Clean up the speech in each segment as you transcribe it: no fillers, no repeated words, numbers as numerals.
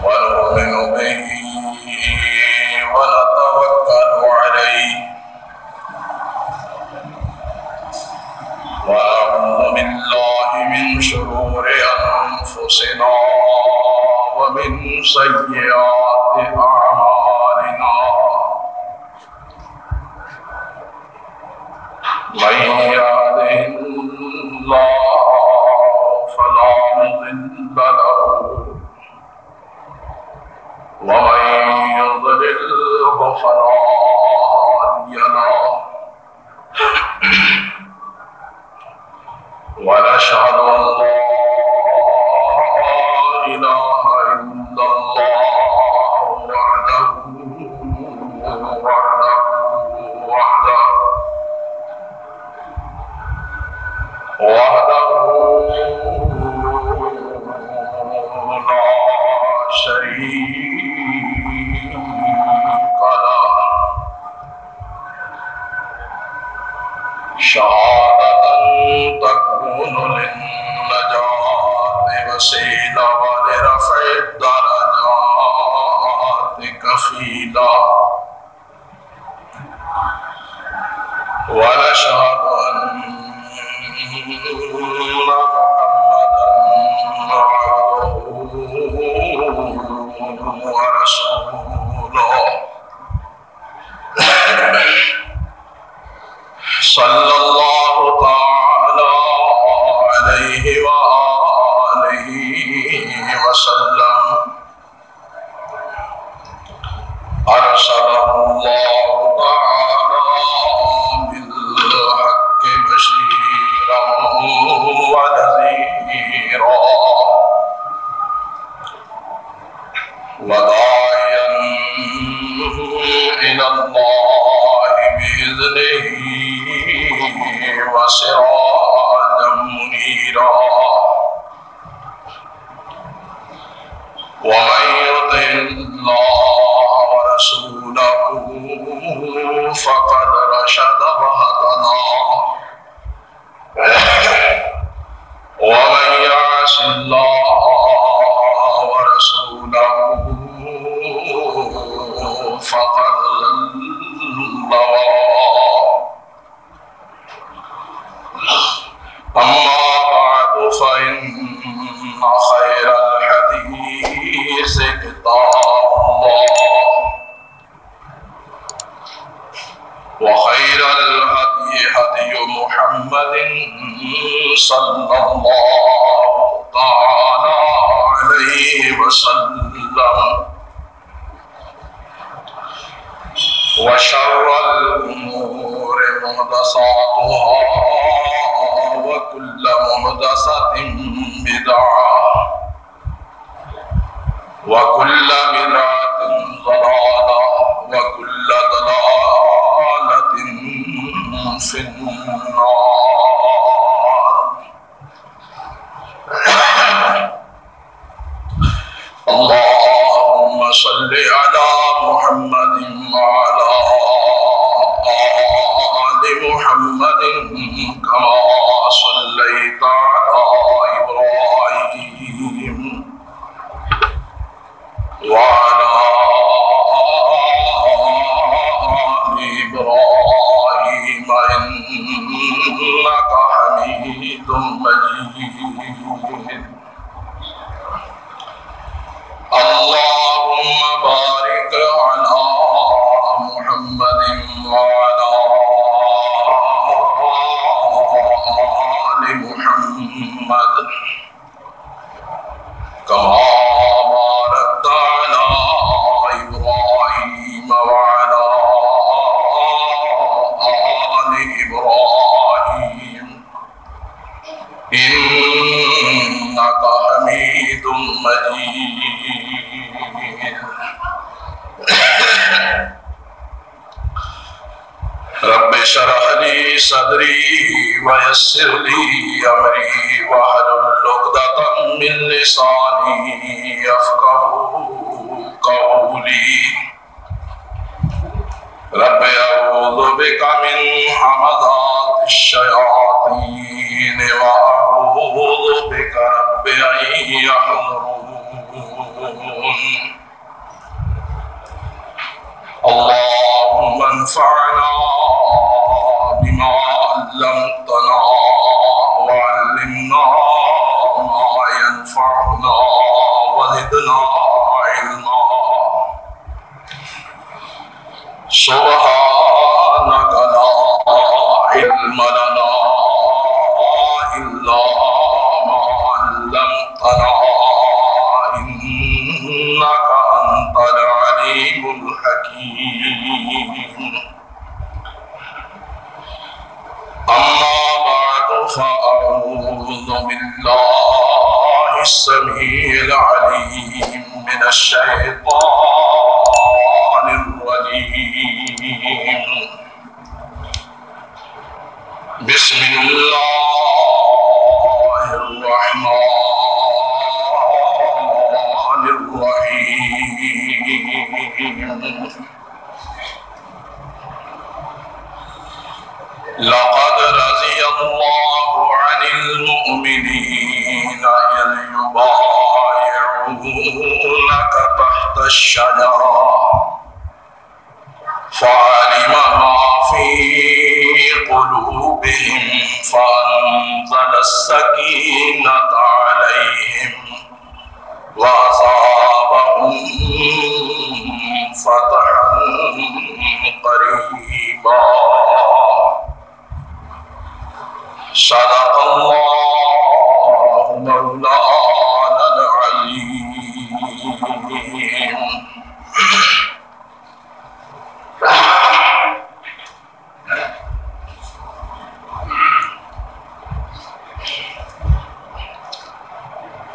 ونؤمن به ونتوكل عليه ونعوذ بالله من شرور أنفسنا ومن سيئات أعمالنا من يهده الله فلا مضل له ومن يضلله فلا هادي له ونشهد أن لا إله إلا الله وحده لا شريك له شهادة تكون للنجاة وسيلة ولرفع الدرجات كفيلا ونشهد أن محمدا عبده ورسوله صلى الله تعالى عليه وآله وسلم أرسله الله تعالى بالحق بشيرا ونذيرا وداعيا إلى الله بإذنه وسراجا منيرا ومن يطع الله ورسوله فقد رشد واهتدى ومن يعص الله ورسوله فقد ضل أما بعد فإن خير الحديث كتاب الله وخير الهدي هدي محمد صلى الله تعالى عليه وسلم وشر الأمور محدثاتها وكل محدثة بدعة وكل بدعة ضلالة وكل ضلالة في النار. اللهم صل على محمد وعلى آل محمد كما صليت على إبراهيم وعلى آل إبراهيم إنك حميد مجيد. اللهم بارك على محمد وعلى آل محمد كما باركت على إبراهيم وعلى آل إبراهيم إنك حميد مجيد. رب اشرح لي صدري ويسر لي أمري واحلل عقدة من لساني يفقهوا قولي. رب أعوذ بك من همزات الشياطين وأعوذ بك رب أن يحضرون. وانفعنا بما علمتنا وعلمنا ما ينفعنا وزدنا علما سبحانك لا علم لنا إلا ما علمتنا إنك أنت العليم الحكيم أما بعد فأعوذ بالله السميع العليم من الشيطان الرجيم بسم الله الرحمن الرحيم لقد رضي الله عن المؤمنين إذ يبايعونك تحت الشجرة فعلم ما في قلوبهم فأنزل السكينة عليهم وأصابهم فتحا قريبا صدق الله مولانا العليم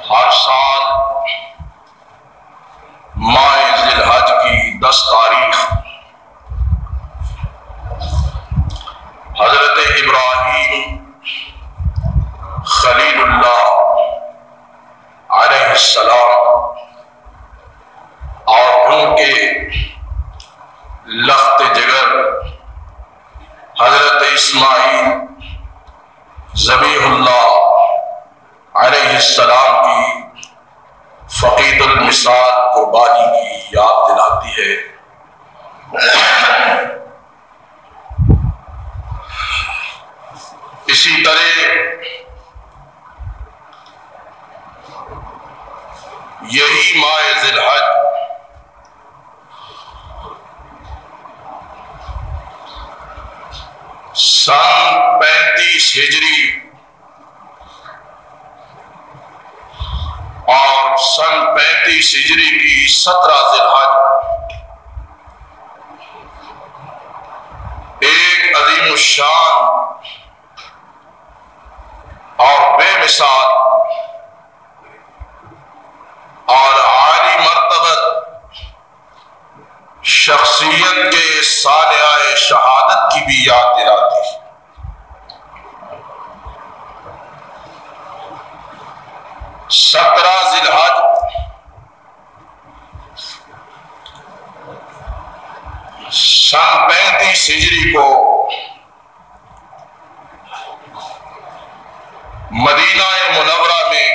ہر سال ماہ ذی الحج کی 10 تاریخ حضرت ابراہیم خلیل اللہ علیہ السلام اور ان کے لخت جگر حضرت اسماعیل ذبیح اللہ علیہ السلام کی فقید المثال قربانی کی یاد دلاتی ہے۔ اسی طرح یہی ماہ ذی الحج سن 35 ہجری اور سن 35 ہجری کی 17 ذی الحج ایک عظیم الشان اور بے مثال اور عالی مرتبت شخصیت کے صالحہ شہادت کی بھی یاد دلاتی۔ 17 ذی الحج سن 35 ہجری کو مدینہ منورہ میں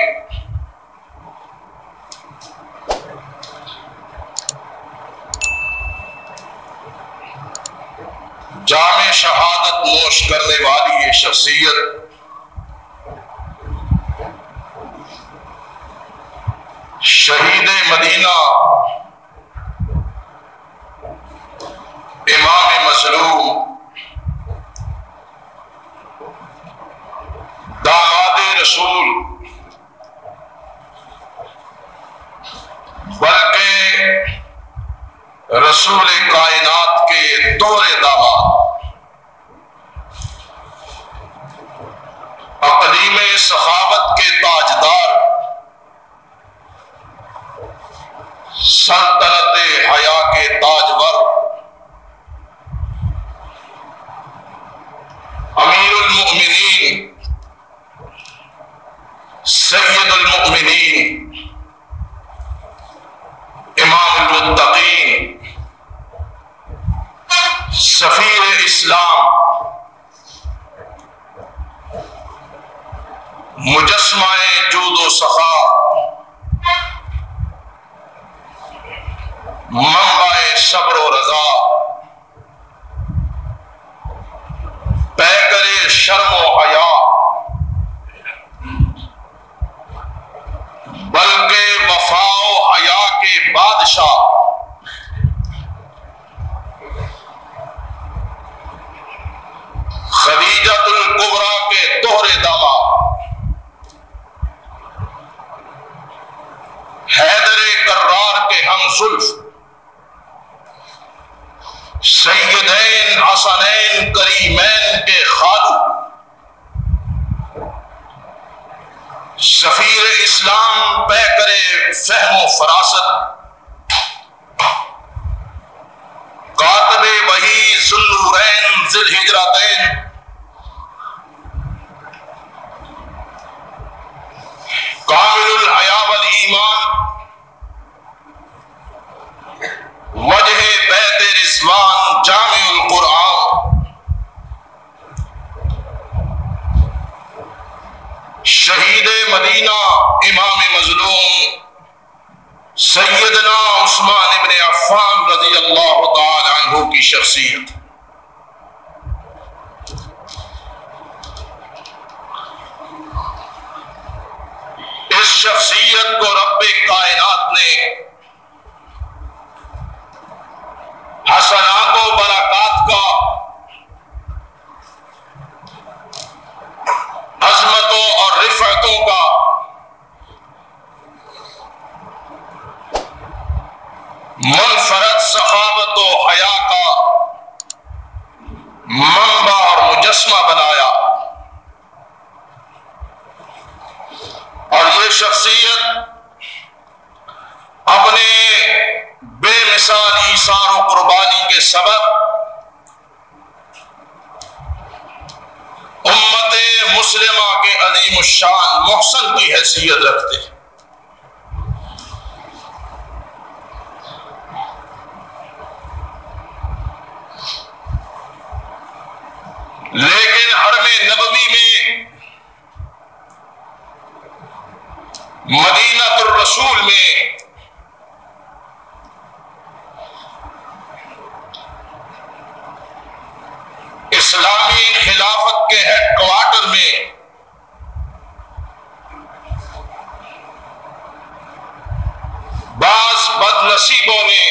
جام شہادت نوش کرنے والی یہ شخصیت شہید مدینہ امام مظلوم داماد رسول بلکہ رسول کائنات کے دور داماد اقلیم سخاوت کے تاجدار سلطنت حیا کے تاجور امیر المؤمنین سید المؤمنین امام المتقین سفیر اسلام مجسمہ جود و سخا منبع صبر و رضا شرم و حیا بلکہ وفا و حیا کے بادشاہ خدیجۃ الکبریٰ کے دوہرے داماد حیدر کرار کے ہم زلف سیدین حسنین کریمین کے خالو سفیر اسلام پیکر فہم و فراست کاتب وحی ذوالنورین ذی الہجرتین کامل الحیا والایمان وجہ بیت رضوان جامع القرآن شہید مدینہ امام مظلوم سیدنا عثمان ابن عفان رضی اللہ تعالی عنہ کی شخصیت اس شخصیت کو رب کائنات نے حسنات و برکات کا عظمتوں اور رفعتوں کا منفرد سخاوت و حیا کا منبع اور مجسمہ بنایا اور یہ شخصیت اپنے بے مثال ایثار و قربانی کے سبب امت مسلمہ کے عظیم الشان محسن کی حیثیت رکھتے ہیں۔ لیکن حرم نبوی میں مدینہ الرسول میں اسلامی خلافت کے ہیڈ کوارٹر میں بعض بد نصیبوں نے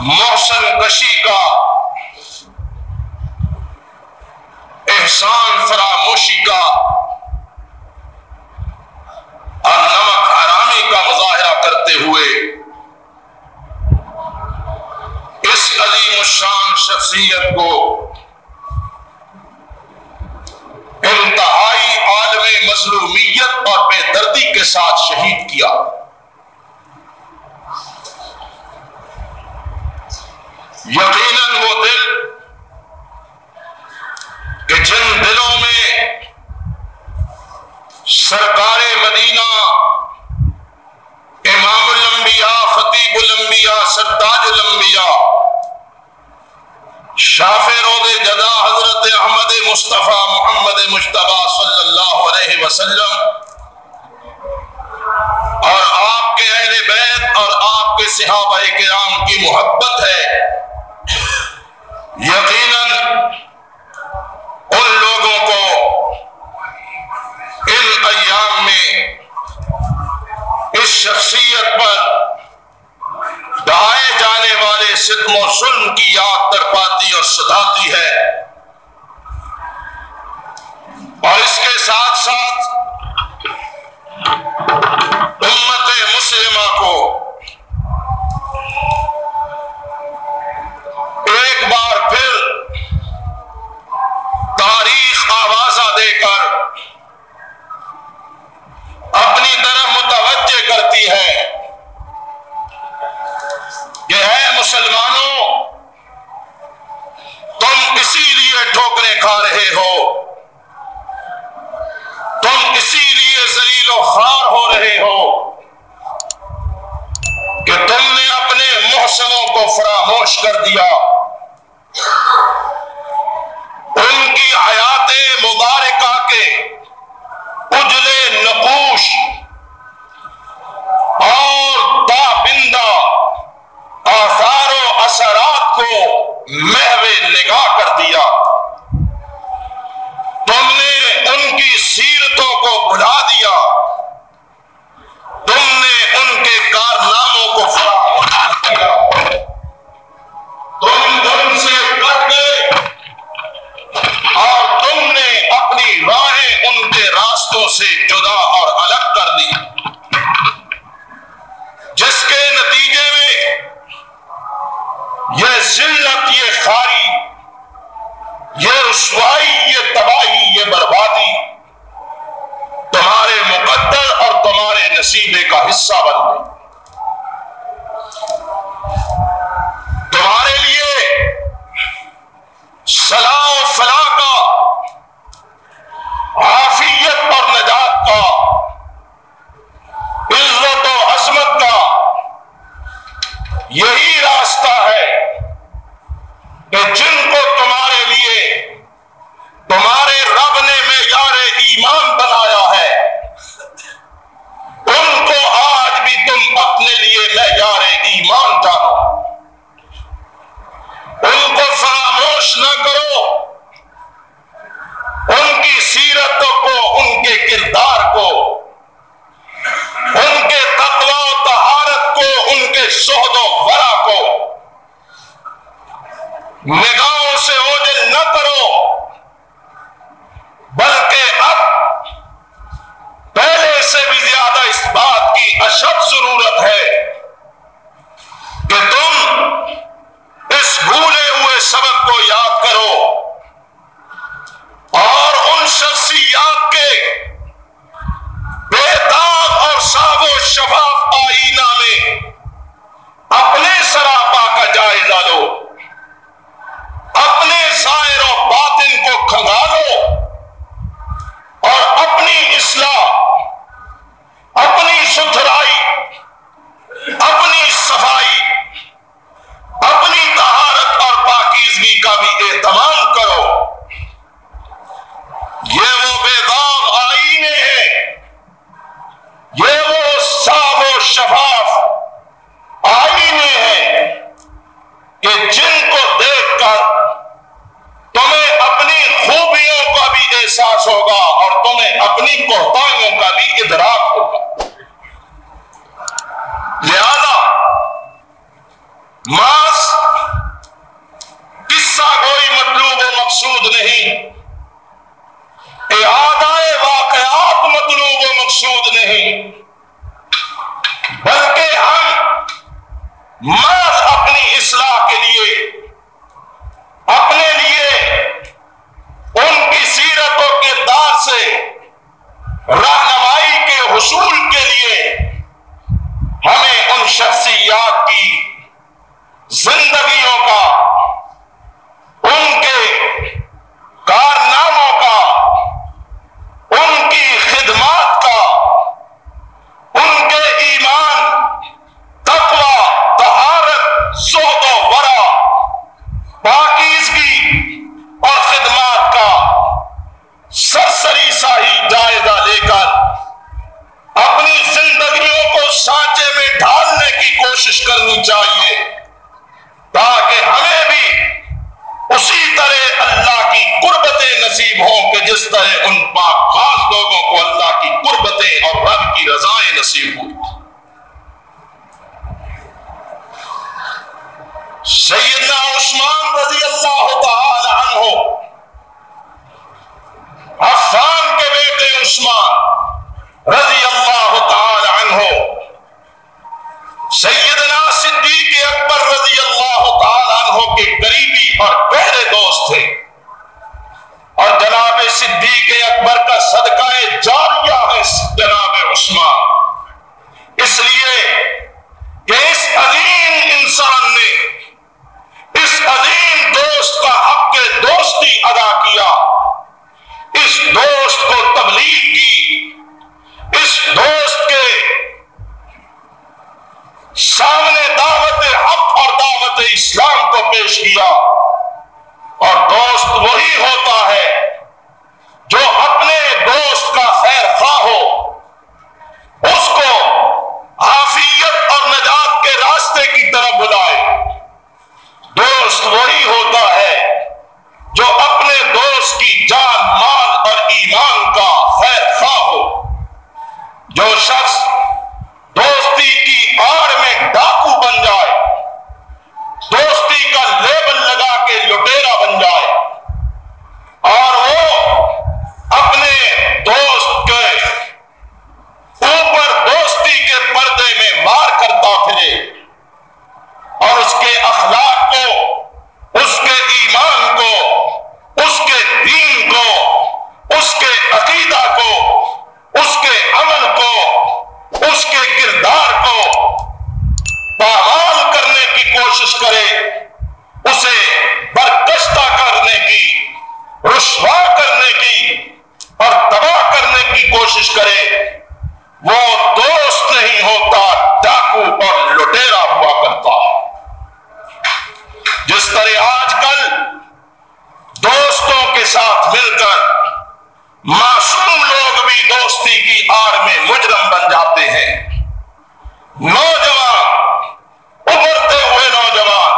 محسن کشی کا احسان فراموشی کا اور نمک حرامی کا مظاہرہ کرتے ہوئے اس عظیم الشان شخصیت کو انتہائی عالم مظلومیت اور بے دردی کے ساتھ شہید کیا۔ یقیناً وہ دل کہ جن دلوں میں سرکار مدینہ امام الانبیاء خطیب الانبیاء سرداج الانبیاء شاف روض جدا حضرت احمد مصطفیٰ محمد مجتبیٰ صلی اللہ علیہ وسلم اور آپ کے اہل بیت اور آپ کے صحابہ کرام کی محبت ہے، یقیناً ان لوگوں کو ان ایام میں اس شخصیت پر ڈھائے جانے والے ستم و ظلم کی یاد تڑپاتی اور ستاتی ہے، اور اس کے ساتھ ساتھ امت مسلمہ کو ایک بار پھر تاریخ آوازہ دے کر اپنی طرف متوجہ کرتی ہے کہ اے مسلمانوں، تم اسی لیے ٹھوکریں کھا رہے ہو، تم اسی لیے ذلیل و خوار ہو رہے ہو کہ تم نے اپنے محسنوں کو فراموش کر دیا، ان کی حیات مبارکہ کے اجلے نقوش اور تابندہ آثار و اثرات کو محو نگاہ کر ذلت، یہ خاری، یہ رسوائی، یہ تباہی، یہ بربادی تمہارے مقدر اور تمہارے نصیبے کا حصہ بن گئی۔ تمہارے لیے صلاح و فلاح کا، عافیت اور نجات کا، عزت و عظمت کا یہی راستہ ہے کہ جن کو تمہارے لیے تمہارے رب نے معیار ایمان بنایا ہے، ان کو آج بھی تم اپنے لیے معیار ایمان جانو، ان کو فراموش نہ کرو، ان کی سیرتوں کو، ان کے کردار کو، ان کے تقوی و طہارت کو، ان کے زہد و ورع کو نگاہوں سے اوجھل نہ کرو، بلکہ اب پہلے سے بھی زیادہ اس بات کی اشد ضرورت ہے کہ تم اس بھولے ہوئے سبق کو یاد کرو اور ان شخصیات کے بے داغ اور صاف و شفاف آئینہ میں اپنے سراپا کا جائزہ لو، اپنے ظاہر و باطن کو کھنگالو اور اپنی اصلاح، اپنی ستھرائی، اپنی صفائی، اپنی طہارت اور پاکیزگی کا بھی اہتمام کرو۔ یہ وہ بے داغ آئینے ہیں، یہ وہ صاف و شفاف آئینے ہیں کہ جن کو دیکھ کر تمہیں اپنی خوبیوں کا بھی احساس ہوگا اور تمہیں اپنی کوتاہیوں کا بھی ادراک ہوگا۔ لہذا محض قصہ گوئی مطلوب و مقصود نہیں، اعادہ واقعات مطلوب و مقصود نہیں، بلکہ ہم محض اپنی اصلاح کے لیے، اپنے لیے ان کی سیرت و کردار سے رہنمائی کے حصول کے لیے ہمیں ان شخصیات کی زندگیوں کا، ان کے کارناموں کا، ان کی خدمات کا، ان کے ایمان، تقوی، طہارت، زہد و ورع، پاکیزگی اور خدمات کا سرسری ساہی جائزہ لے کر اپنی زندگیوں کو سانچے میں ڈھالنے کی کوشش کرنی چاہیے، تاکہ سے وہ دوست نہیں ہوتا، ڈاکو اور لٹیرا ہوا کرتا ہے۔ جس طرح آج کل دوستوں کے ساتھ مل کر معصوم لوگ بھی دوستی کی آڑ میں مجرم بن جاتے ہیں۔ نوجوان، ابھرتے ہوئے نوجوان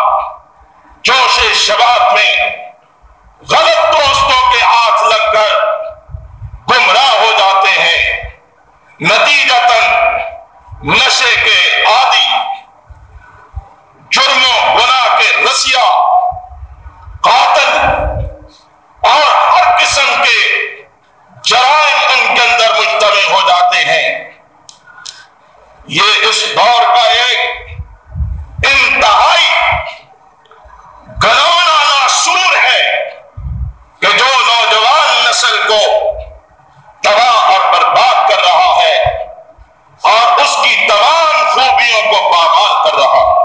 جوش شباب میں غلط دوستوں کے ہاتھ لگ کر گمراہ ہو جاتے ہیں، نتیجتاً نشے کے عادی، جرم و گناہ کے رسیا، قاتل اور ہر قسم کے جرائم ان کے اندر مجتمع ہو جاتے ہیں۔ یہ اس دور کا ایک انتہائی گھناؤنا ناسور ہے کہ جو نوجوان نسل کو تباہ اور برباد کر رہا ہے اور اس کی تمام خوبیوں کو پامال کر رہا ہے۔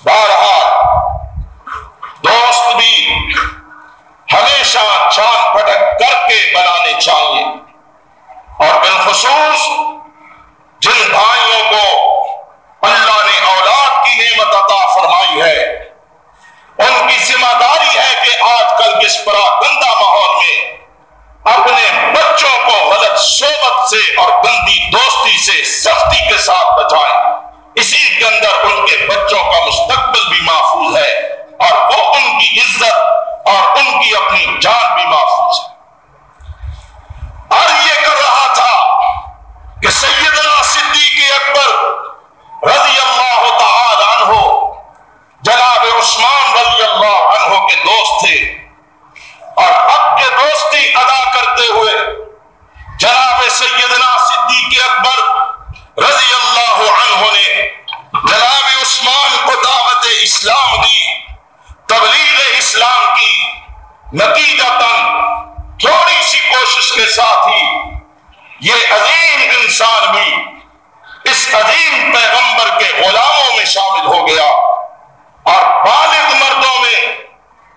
بہرحال دوست بھی ہمیشہ چھان پھٹک کر کے بنانے چاہیے، اور بالخصوص جن بھائیوں کو اللہ نے اولاد کی نعمت عطا فرمائی ہے، ان کی ذمہ داری ہے کہ آج کل کے اس پراگندہ ماحول میں اپنے بچوں کو غلط صحبت سے اور گندی دوستی سے سختی کے ساتھ بچائیں۔ اسی کے اندر ان کے بچوں کا مستقبل بھی محفوظ ہے، اور وہ ان کی عزت اور ان کی اپنی جان بھی محفوظ ہے۔ اور یہ کر رہا تھا کہ سیدنا صدیق اکبر رضی اللہ تعالی عنہ جناب عثمان رضی اللہ عنہ کے دوست تھے، اور حق کے دوستی ادا کرتے ہوئے جناب سیدنا صدیق اکبر رضی اللہ عنہ نے جناب عثمان کو دعوت اسلام دی، تبلیغ اسلام کی۔ نتیجتاً تھوڑی سی کوشش کے ساتھ ہی یہ عظیم انسان بھی اس عظیم پیغمبر کے غلاموں میں شامل ہو گیا، اور بالغ مردوں میں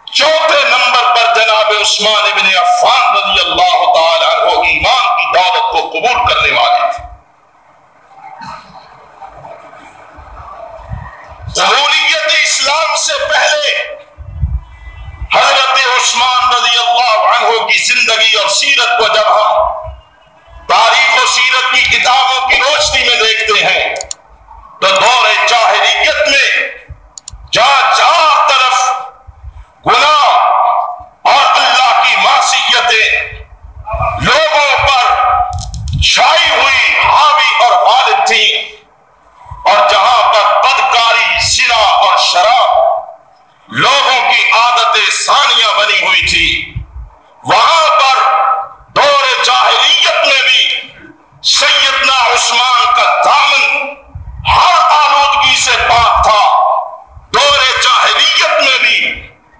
چوتھے نمبر پر جناب عثمان ابن عفان رضی اللہ تعالی عنہ ایمان کی دعوت کو قبول کرنے والے تھے۔ قبولیت اسلام سے پہلے حضرت عثمان رضی اللہ عنہ کی زندگی اور سیرت کو جب ہم تاریخ و سیرت کی کتابوں کی روشنی میں دیکھتے ہیں تو دور جاہلیت میں جہاں چار طرف گناہ اور اللہ کی معصیتیں لوگوں پر چھائی ہوئی حاوی اور غالب تھیں، اور جہاں پر بدکاری، زنا اور شراب لوگوں کی عادت ثانیہ بنی ہوئی تھی، وہاں پر دور جاہلیت میں بھی سیدنا عثمان کا دامن ہر آلودگی سے پاک تھا۔ دور جاہلیت میں بھی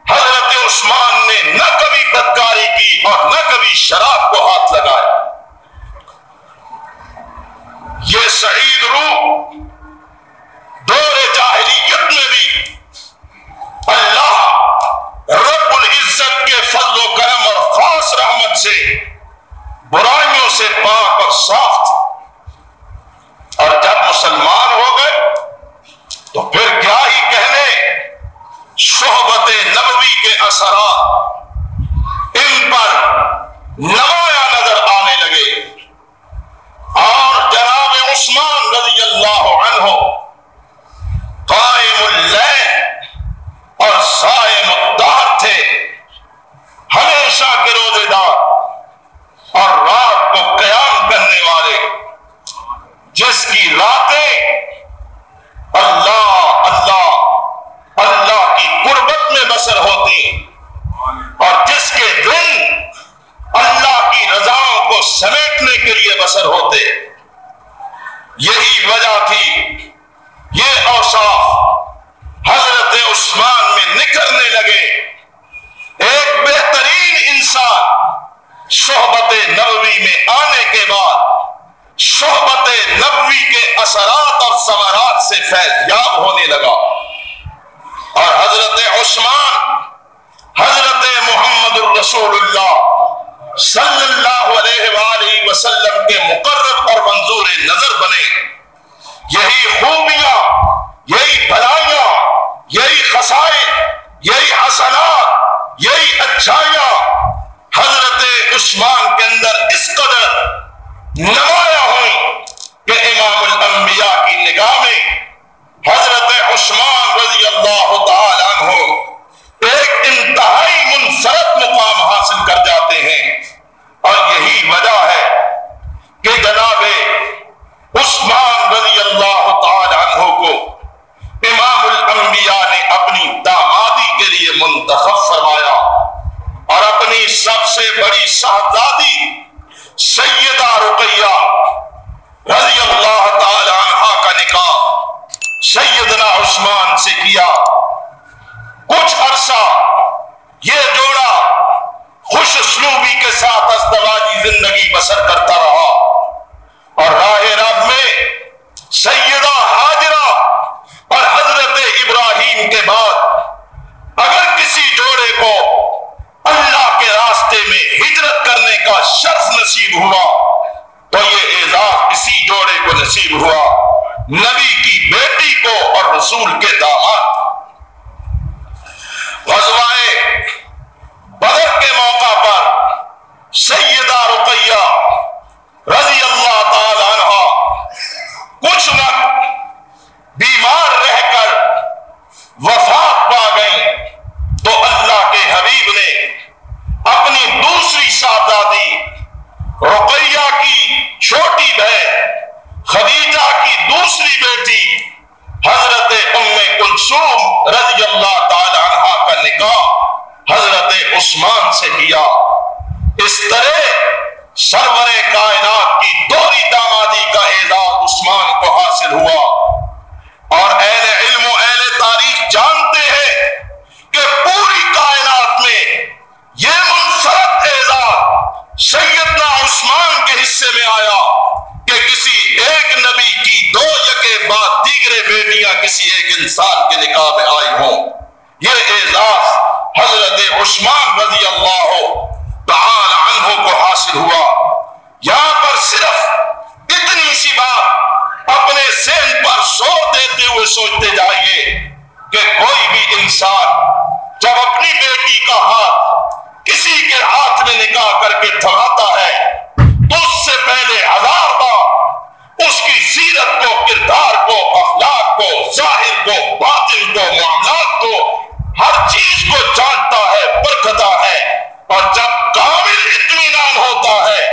حضرت عثمان نے نہ کبھی بدکاری کی اور نہ کبھی شراب کو ہاتھ لگایا۔ یہ سعید روح دور جاہلیت میں بھی اللہ رب العزت کے فضل و کرم اور خاص رحمت سے برائیوں سے پاک اور صاف تھا، اور جب مسلمان ہو گئے تو پھر کیا ہی کہنے، صحبت نبوی کے اثرات ان پر نمایاں نظر آنے لگے، اور جناب عثمان رضی اللہ عنہ قائم اللیل اور صائم الدہر تھے، ہمیشہ کے روزے دار اور رات کو قیام کرنے والے، جس کی راتیں اللہ اللہ اللہ کی قربت میں بسر ہوتی، اور جس کے دن اللہ کی رضاؤں کو سمیٹنے کے لیے بسر ہوتے۔ یہی وجہ تھی یہ اوصاف حضرت عثمان میں نکلنے لگے۔ ایک بہترین انسان صحبت نبوی میں آنے کے بعد صحبت نبوی کے اثرات اور ثمرات سے فیض یاب ہونے لگا، اور حضرت عثمان حضرت محمد الرسول اللہ صلی اللہ علیہ وآلہ وسلم کے مقرب اور منظور نظر بنے۔ یہی خوبیاں، یہی بھلائیاں، یہی خصائل، یہی حسنات، یہی اچھائیاں حضرت عثمان کے اندر اس قدر نمایاں ہوئی کہ امام الانبیاء کی نگاہ میں حضرت عثمان رضی اللہ تعالیٰ عنہ ایک انتہائی منفرد مقام حاصل کر جاتے ہیں۔ اور یہی وجہ ہے کہ جناب عثمان رضی اللہ تعالیٰ عنہ کو امام الانبیاء نے اپنی دامادی کے لیے منتخب فرمایا، اور اپنی سب سے بڑی صاحبزادی سیدہ رقیہ رضی اللہ تعالی عنہا کا نکاح سیدنا عثمان سے کیا۔ کچھ عرصہ یہ جوڑا خوش اسلوبی کے ساتھ ازدواجی زندگی بسر کرتا رہا، اور راہ رب میں سیدہ ہاجرہ اور حضرت ابراہیم کے بعد اگر کسی جوڑے کو اللہ کے راستے میں ہجرت کرنے کا شرف نصیب ہوا تو یہ اعزاز اسی جوڑے کو نصیب ہوا، نبی کی بیٹی کو اور رسول کے داماد۔ غزوہ بدر کے موقع پر سیدہ رقیہ رضی اللہ تعالی عنہا کچھ وقت بیمار رہ کر وفات پا گئیں، تو اللہ کے حبیب نے اپنی دوسری صاحبزادی رقیہ کی چھوٹی بہن خدیجہ کی دوسری بیٹی حضرت ام کلثوم رضی اللہ تعالی عنہا کا نکاح حضرت عثمان سے کیا۔ اس طرح سرور کائنات کی دوہری دامادی کا اعزاز عثمان کو حاصل ہوا۔ اور اہل علم و اہل تاریخ جانتے ہیں کہ پوری کائنات میں یہ منفرد اعزاز سیدنا عثمان کے حصے میں آیا کہ کسی ایک نبی کی دو یکے بعد دیگرے بیٹیاں کسی ایک انسان کے نکاح میں آئی ہوں۔ یہ اعزاز حضرت عثمان رضی اللہ تعالی عنہ کو حاصل ہوا۔ یہاں پر صرف اتنی سی بات اپنے ذہن پر زور دیتے ہوئے سوچتے جائیے کہ کوئی بھی انسان جب اپنی بیٹی کا ہاتھ کسی کے ہاتھ میں نکاح کر کے تھماتا ہے تو اس سے پہلے 1000 بار اس کی سیرت کو، کردار کو، اخلاق کو، ظاہر کو، باطن کو، معاملات کو، ہر چیز کو جانتا ہے، پرکھتا ہے، اور جب کامل اطمینان ہوتا ہے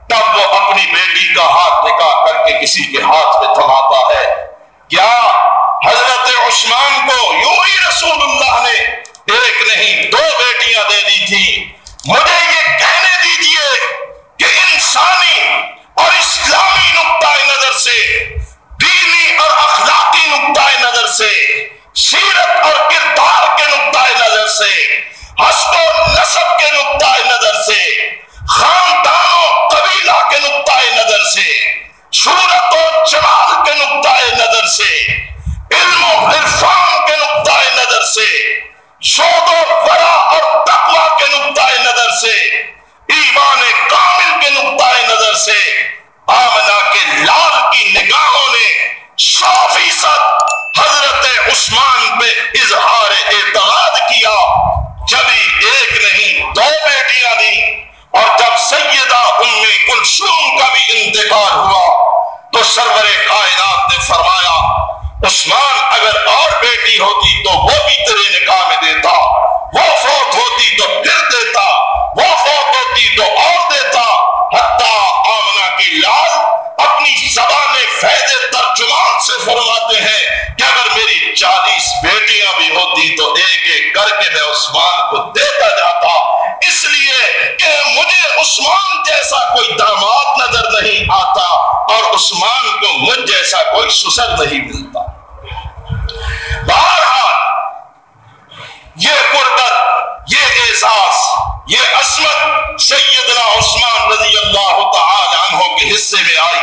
تب وہ اپنی بیٹی کا ہاتھ نکاح کر کے کسی کے ہاتھ میں تھماتا ہے۔ کیا حضرت عثمان کو یوں ہی رسول اللہ نے ایک نہیں 2 بیٹیاں دے دی تھی؟ مجھے یہ کہنے دیجئے کہ انسانی اور اسلامی نقطۂ نظر سے، دینی اور اخلاقی نقطۂ نظر سے، سیرت اور کردار کے نقطۂ نظر سے، حسب و نسب کے نقطۂ نظر سے، خاندان و قبیلہ کے نقطۂ نظر سے، صورت و جمال کے نقطۂ نظر سے، علم و عرفان کے نقطۂ نظر سے، زہد و ورع اور تقویٰ کے نقطۂ نظر سے، ایمان کامل کے نقطۂ نظر سے، آمنہ کے لال کی نگاہوں نے 100% حضرت عثمان پہ اظہار اعتماد کیا۔ جبھی ایک نہیں 2 بیٹیاں دیں، اور جب سیدہ ام کلثوم کا بھی انتقال ہوا تو سرور کائنات نے فرمایا عثمان اگر اور بیٹی ہوتی تو وہ بھی تیرے نکاح میں دیتا، وہ فوت ہوتی تو پھر دیتا، وہ فوت ہوتی تو اور دیتا، حتیٰ آمنہ کی لال اپنی زبان فیض ترجمان سے فرماتے ہیں کہ اگر میری 40 بیٹیاں بھی ہوتی تو ایک ایک کر کے میں عثمان کو دیتا جاتا، اس لیے کہ مجھے عثمان جیسا کوئی داماد نظر نہیں آتا اور عثمان کو مجھ جیسا کوئی سسر نہیں ملتا۔ بہرحال یہ قربت، یہ اعزاز، یہ عصمت سیدنا عثمان رضی اللہ تعالی عنہ کے حصے میں آئی،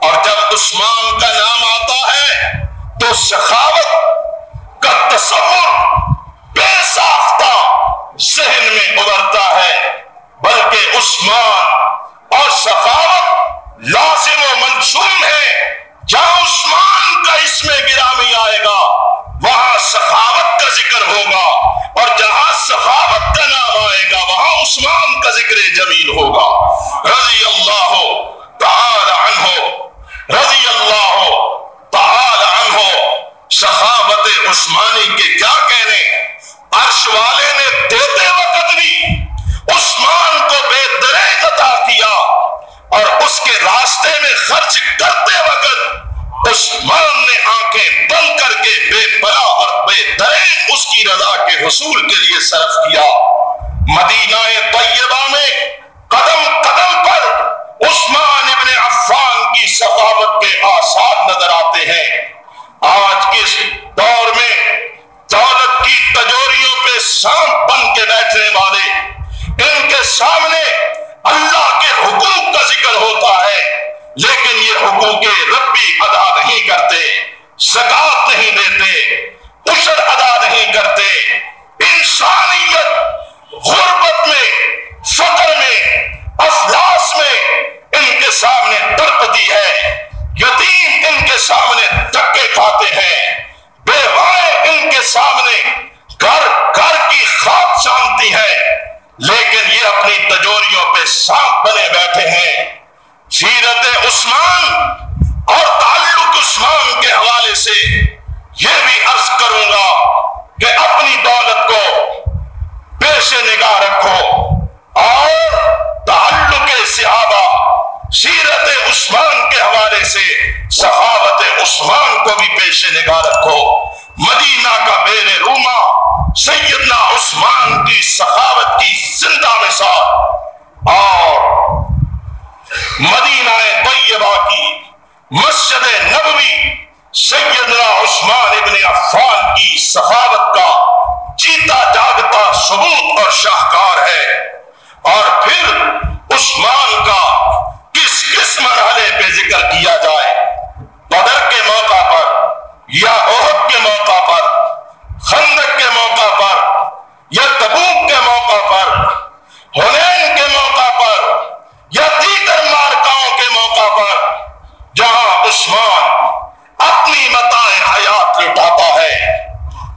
اور جب عثمان کا نام آتا ہے تو سخاوت کا تصور بے ساختہ ذہن میں ابھرتا ہے۔ بلکہ عثمان اور سخاوت لازم و منصوب ہے۔ جہاں عثمان کا اسم گرامی آئے گا وہاں سخاوت کا ذکر ہوگا، اور جہاں سخاوت کا نام آئے گا وہاں عثمان کا ذکر جمیل ہوگا۔ رضی اللہ تعالی عنہ، رضی اللہ تعالی عنہ۔ سخاوت عثمانی کے کیا کہنے، عرش والے نے دیتے وقت بھی عثمان کو بے دریغ عطا کیا، اور اس کے راستے میں خرچ کرتے وقت عثمان نے آنکھیں بند کر کے بے پناہ اور بے دریغ اس کی رضا کے حصول کے لیے صرف کیا۔ مدینہ طیبہ میں قدم قدم پر عثمان ابن عفان کی سخاوت کے آثار نظر آتے ہیں۔ آج کے اس دور میں دولت کی تجوریوں پہ سانپ بن کے بیٹھنے والے، ان کے سامنے اللہ کے حقوق کا ذکر ہوتا ہے لیکن یہ حقوق ربی ادا نہیں کرتے، زکوٰۃ نہیں دیتے، عشر ادا نہیں کرتے۔ انسانیت غربت میں، فقر میں، افلاس میں ان کے سامنے تڑپتی ہے، یتیم ان کے سامنے دھکے کھاتے ہیں، بیوائیں ان کے سامنے گھر گھر کی خواب سامتی ہے، لیکن یہ اپنی تجوریوں پہ سانپ بنے بیٹھے ہیں۔ سیرت عثمان اور تعلق عثمان کے حوالے سے یہ بھی عرض کروں گا کہ اپنی دولت کو پیش نگاہ رکھو، اور تعلق صحابہ سیرت عثمان کے حوالے سے سخاوت عثمان کو بھی پیش نگاہ رکھو۔ مدینہ کا بیر روما سیدنا عثمان کی سخاوت کی زندہ مثال، اور مدینہ طیبہ کی مسجد نبوی سیدنا عثمان ابن عفان کی سخاوت کا جیتا جاگتا ثبوت اور شاہکار ہے۔ اور پھر عثمان کا کس کس مرحلے پہ ذکر کیا جائے، بدر کے موقع پر یا احد کے موقع پر، خندق کے موقع پر یا تبوک کے موقع پر، حنین کے موقع پر یا دیگر مارکاؤں کے موقع پر، جہاں عثمان اپنی متاع حیات لٹاتا ہے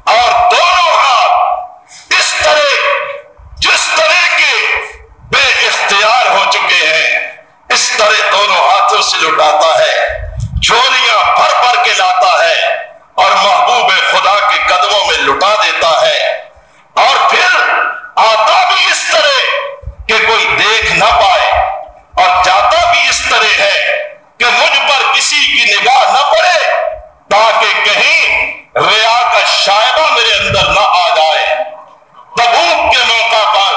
اور دونوں ہاتھ اس طرح جس طرح کے بے اختیار ہو چکے ہیں اس طرح دونوں ہاتھوں سے لٹاتا ہے، جھولیاں بھر بھر کے لاتا ہے اور محبوب خدا کے قدموں میں لٹا دیتا ہے، اور پھر آتا بھی اس طرح کہ کوئی دیکھ نہ پائے اور جاتا بھی اس طرح ہے کہ مجھ پر کسی کی نگاہ نہ پڑے تاکہ کہیں ریا کا شائبہ میرے اندر نہ آ جائے۔ تبوک کے موقع پر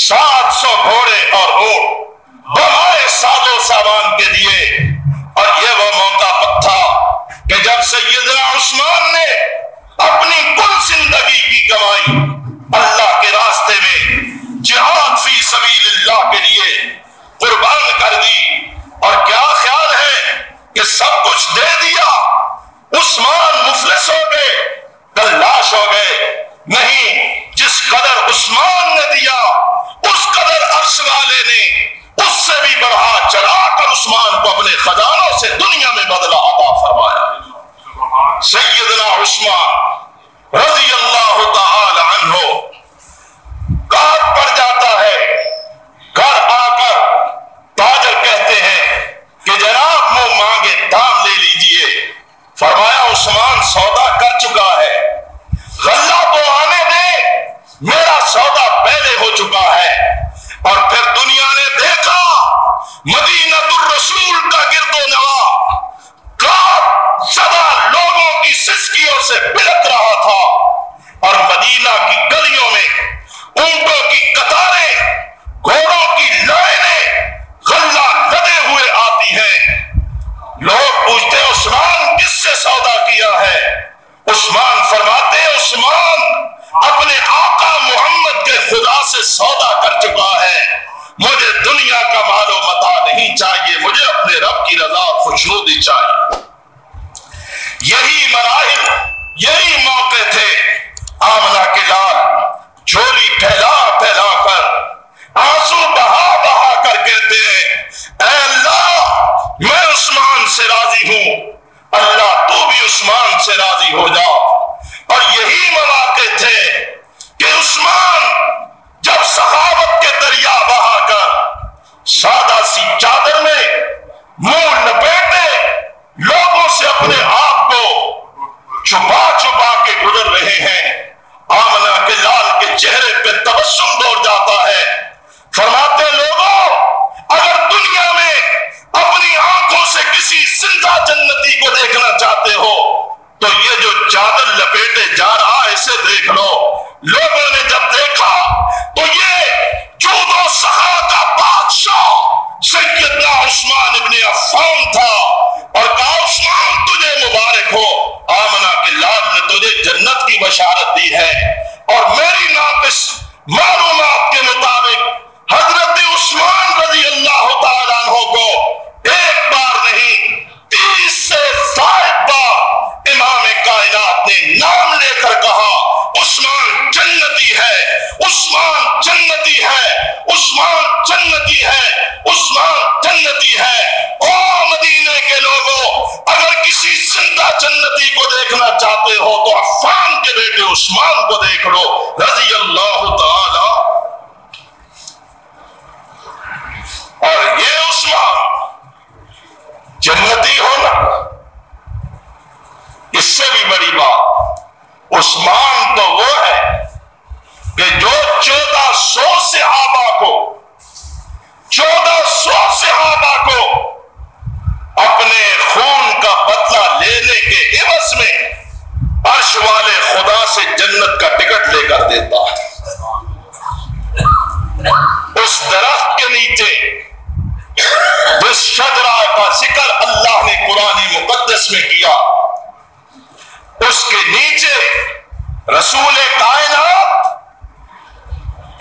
700 گھوڑے اور اونٹ بمائے ساز و سامان کے دیے، اور یہ وہ موقع تھا کہ جب سیدنا عثمان نے اپنی کل زندگی کی کمائی اللہ کے راستے میں جہاد فی سبیل اللہ کے لیے قربان کر دی، اور کیا خیال ہے کہ سب کچھ دے دیا، عثمان مفلس ہو گئے، گلاش ہو گئے؟ نہیں، جس قدر عثمان نے دیا اس قدر عرش والے نے اس سے بھی بڑھا چڑھا کر عثمان کو اپنے خزانوں سے دنیا میں بدلہ عطا فرمایا۔ سیدنا عثمان رضی اللہ تعالی عنہ کار پڑ جاتا ہے، گھر آ کر تاجر کہتے ہیں کہ جناب منہ مانگے دام لے لیجئے۔ فرمایا عثمان سودا کر چکا ہے، غلہ تو آنے دے، میرا سودا پہلے ہو چکا ہے۔ اور پھر دنیا نے دیکھا مدینہ الرسول کا گرد و نواح کاپ زدہ لوگوں کی سسکیوں سے بلک رہا تھا، اور مدینہ کی گلیوں میں اونٹوں کی قطاریں، گھوڑوں کی لائنیں غلہ لدے ہوئے آتی ہیں۔ لوگ پوچھتے عثمان کس سے سودا کیا ہے؟ عثمان فرماتے عثمان اپنے آقا محمد کے خدا سے سودا کر چکا ہے، مجھے دنیا کا مال و متاع نہیں چاہیے، مجھے اپنے رب کی رضا اور خوشنودی چاہیے۔ یہی مراحل، یہی موقع تھے آمنہ کے لال جھولی پھیلا پھیلا کر آنسو بہا بہا کر کہتے ہیں اے اللہ میں عثمان سے راضی ہوں، اللہ تو بھی عثمان سے راضی ہو جا۔ اور یہی مواقع تھے کہ عثمان جب سخاوت کے دریا بہا کر سادہ سی چادر میں منہ لپیٹے لوگوں سے اپنے آپ کو چھپا چھپا کے گزر رہے ہیں، آمنہ کے لال کے چہرے پہ تبسم دوڑ جاتا ہے، فرماتے لوگوں اگر دنیا میں اپنی آنکھوں سے کسی زندہ جنتی کو دیکھنا چاہتے ہو تو یہ جو چادر لپیٹے جا رہا ہے اسے دیکھ لو۔ لوگوں نے جب دیکھا تو یہ جود و سخا کا بادشاہ سیدنا عثمان ابن عفان تھا، اور کہا عثمان تجھے مبارک ہو، آمنہ کے لال نے تجھے جنت کی بشارت دی ہے۔ اور میری ناقص معلومات کے مطابق حضرت عثمان رضی اللہ تعالیٰ عنہ کو ایک بار نہیں 30 سے زائد بار امام کائنات نے نام لے کر کہا عثمان جنتی ہے، عثمان جنتی ہے، عثمان جنتی ہے، عثمان جنتی ہے۔ او مدینے کے لوگوں اگر کسی زندہ جنتی کو دیکھنا چاہتے ہو تو عفان کے بیٹے عثمان کو دیکھ لو رضی اللہ تعالی۔ اور یہ عثمان جنتی ہونا، اس سے بھی بڑی بات عثمان تو وہ ہے کہ جو 1400 صحابہ کو 1400 صحابہ کو اپنے خون کا بدلہ لینے کے عوض میں عرش والے خدا سے جنت کا ٹکٹ لے کر دیتا ہے۔ اس درخت کے نیچے جس شجرہ کا ذکر اللہ نے قرآن مقدس میں کیا، اس کے نیچے رسول کائنات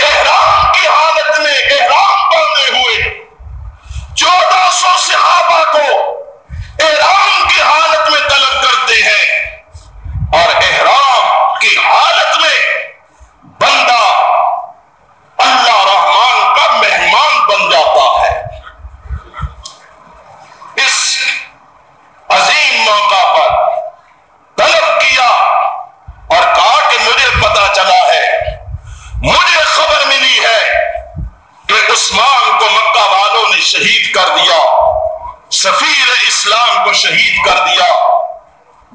احرام کی حالت میں احرام باندھے ہوئے 1400 صحابہ کو احرام کی حالت میں طلب کرتے ہیں، اور احرام کی حالت میں بندہ اللہ رحمان کا مہمان بن جاتا ہے۔ اس عظیم موقع پر طلب کیا اور کہا کہ مجھے پتا چلا ہے، مجھے خبر ملی ہے کہ عثمان کو مکہ والوں نے شہید کر دیا، سفیر اسلام کو شہید کر دیا۔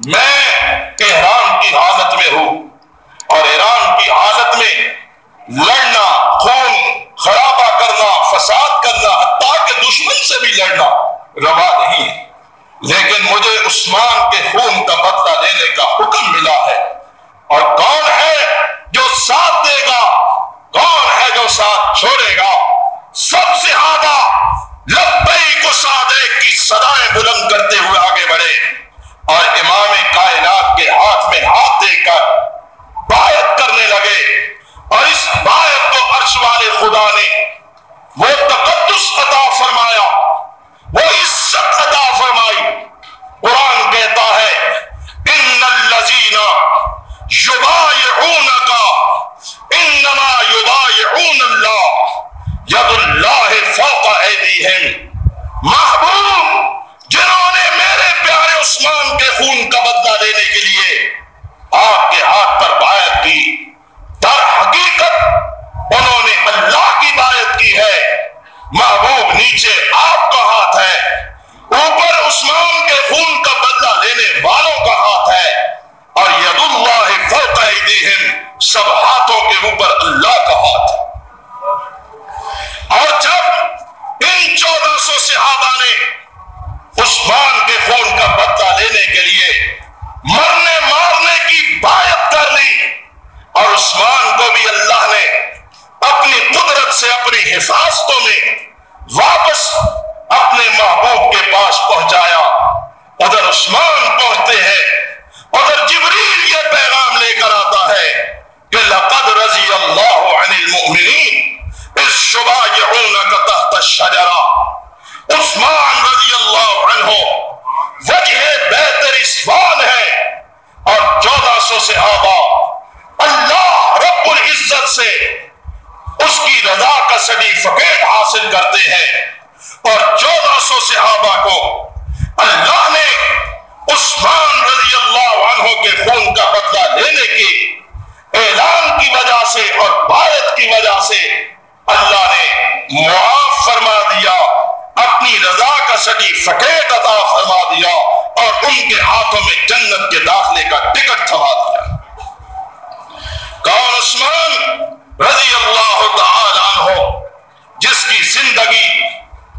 میں احرام کی حالت میں ہوں، اور احرام کی حالت میں لڑنا، خون خرابہ کرنا، فساد کرنا، حتیٰ کہ دشمن سے بھی لڑنا روا نہیں ہے، لیکن مجھے عثمان کے خون کا بدلہ لینے کا حکم ملا ہے۔ اور کون ہے جو ساتھ دے گا، کون ہے جو ساتھ چھوڑے گا؟ سب صحابہ لبیک و سعدیک کی صدائیں بلند کرتے ہوئے آگے بڑھے، اور امام کائنات کے ہاتھ میں ہاتھ دے کر بیعت کرنے لگے، اور اس بیعت کو عرش والے خدا نے وہ تقدس عطا فرمایا، وہ عزت عطا فرمائی۔ قرآن کہتا ہے ان الذین یبایعونک انما یبایعون اللہ ید اللہ فوق ایدیہم۔ محبوب جنہوں نے میرے پیارے عثمان کے خون کا بدلہ لینے کے لیے آپ کے ہاتھ پر بیعت کی، در حقیقت انہوں نے اللہ کی بیعت کی ہے۔ محبوب نیچے آپ کا ہاتھ ہے، اوپر عثمان کے خون کا بدلہ لینے والوں کا ہاتھ ہے، اور ید اللہ فوق ایدیہم، سب ہاتھوں کے اوپر اللہ کا ہاتھ ہے۔ اور جب ان 1400 صحابہ نے عثمان کے خون کا بدلہ لینے کے لیے مرنے مارنے کی بیعت کر لی، اور عثمان کو بھی اللہ نے اپنی قدرت سے اپنی حفاظتوں میں واپس اپنے محبوب کے پاس پہنچایا، ادھر عثمان پہنچتے ہیں، ادھر جبریل یہ پیغام لے کر آتا ہے کہ لقد رضی اللہ عن المؤمنین اذ یبایعونک تحت الشجرہ۔ عثمان رضی اللہ عنہ وجہ بیت رضوان ہے، اور 1400 صحابہ اللہ رب العزت سے اس کی رضا کا سرٹیفکیٹ حاصل کرتے ہیں اور 1400 صحابہ کو اللہ نے عثمان رضی اللہ عنہ کے خون کا بدلہ لینے کے اعلان کی وجہ سے اور بایعت کی وجہ سے اللہ نے معاف فرما دیا، اپنی رضا کا سرٹیفکیٹ عطا فرما دیا اور ان کے ہاتھوں میں جنت کے داخلے کا ٹکٹ تھما دیا۔ کون؟ عثمان رضی اللہ تعالی عنہ، جس کی زندگی،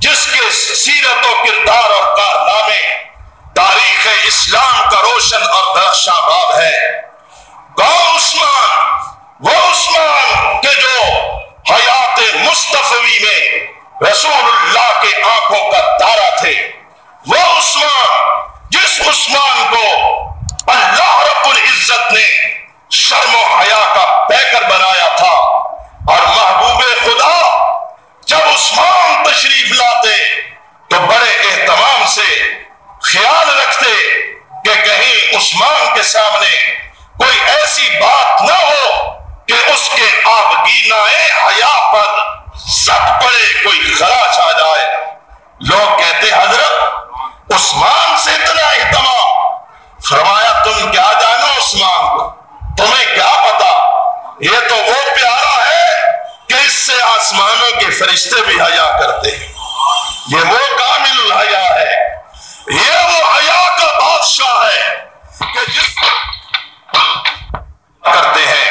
جس کے سیرت و کردار اور کارنامے تاریخ اسلام کا روشن اور درخشاں باب ہے۔ کون عثمان؟ وہ عثمان کہ جو حیات مصطفی میں رسول اللہ کے آنکھوں کا تارا تھے، وہ عثمان جس عثمان کو اللہ رب العزت نے شرم و حیا کا پیکر بنایا تھا، اور محبوب خدا جب عثمان تشریف لاتے تو بڑے اہتمام سے خیال رکھتے کہ کہیں عثمان کے سامنے کوئی ایسی بات نہ ہو کہ اس کے آبگینۂ حیا پر سٹ پڑے، کوئی خراش آ جائے۔ لوگ کہتے حضرت عثمان سے اتنا اہتمام، فرمایا تم کیا جانو عثمان کو، تمہیں کیا پتا، یہ تو وہ پیارا ہے کہ اس سے آسمانوں کے فرشتے بھی حیا کرتے ہیں، یہ وہ کامل الحیا ہے، یہ وہ حیا کا بادشاہ ہے کہ جس کرتے ہیں۔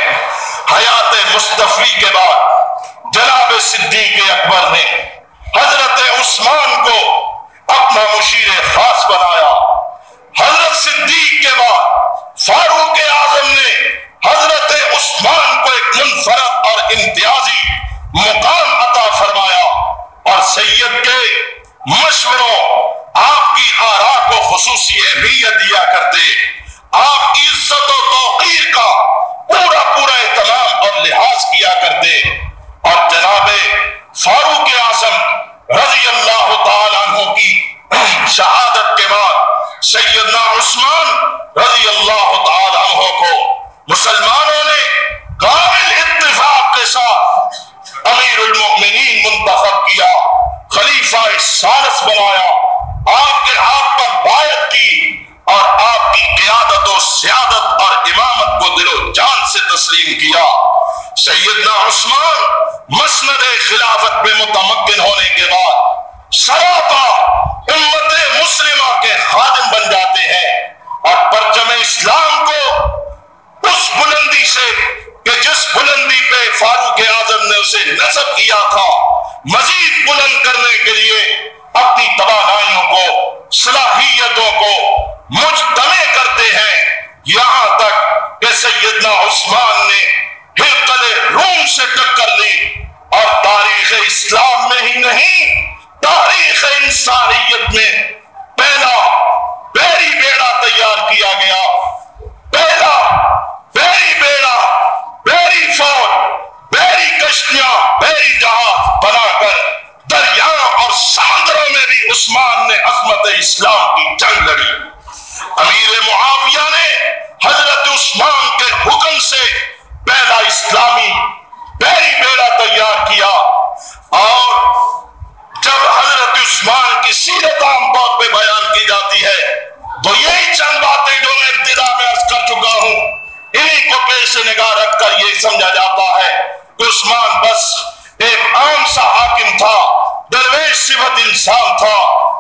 حیات مصطفی کے بعد جناب صدیق اکبر نے حضرت عثمان کو اپنا مشیر خاص بنایا۔ حضرت صدیق کے بعد فاروق اعظم نے حضرت عثمان کو ایک منفرد اور امتیازی مقام عطا فرمایا، اور سید کے مشوروں، آپ کی آراء کو خصوصی اہمیت دیا کرتے، آپ کی عزت و توقیر کا پورا اہتمام اور لحاظ کیا کرتے، اور جناب فاروق اعظم رضی اللہ تعالیٰ عنہ کی شہادت کے بعد سیدنا عثمان رضی اللہ تعالیٰ عنہ کو مسلمانوں نے کامل اتفاق کے ساتھ امیر المؤمنین منتخب کیا، خلیفہ ثالث بنایا، آپ کے ہاتھ پر بیعت کی، اور آپ کی قیادت و سیادت اور امامت کو دل و جان سے تسلیم کیا۔ سیدنا عثمان مسند خلافت میں متمکن ہونے کے بعد سراپا امت مسلمہ کے خادم بن جاتے ہیں، اور پرچم اسلام کو اس بلندی سے کہ جس بلندی پہ فاروق اعظم نے اسے نصب کیا تھا، مزید بلند کرنے کے لیے اپنی توانائیوں کو، صلاحیتوں کو مجتمع کرتے ہیں، یہاں تک کہ سیدنا عثمان نے ہرقل روم سے ٹکر لی، اور تاریخ اسلام میں ہی نہیں، تاریخ انسانیت میں پہلا بحری بیڑا تیار کیا گیا، پہلا بحری بیڑا، بحری فوج، بحری کشتیاں، بحری جہاز بنا کر دریاؤں اور سمندروں میں بھی عثمان نے عظمت اسلام کی جنگ لڑی۔ امیر معاویہ نے حضرت عثمان کے حکم سے پہلا اسلامی بحری بیڑا تیار کیا، اور جب حضرت عثمان کی سیرت عام طور پہ بیان کی جاتی ہے تو یہی چند باتیں جو میں ابتدا میں عرض کر چکا ہوں، انہی کو پیش نگاہ رکھ کر یہ سمجھا جاتا ہے کہ عثمان بس ایک عام سا حاکم تھا، درویش صفت انسان تھا،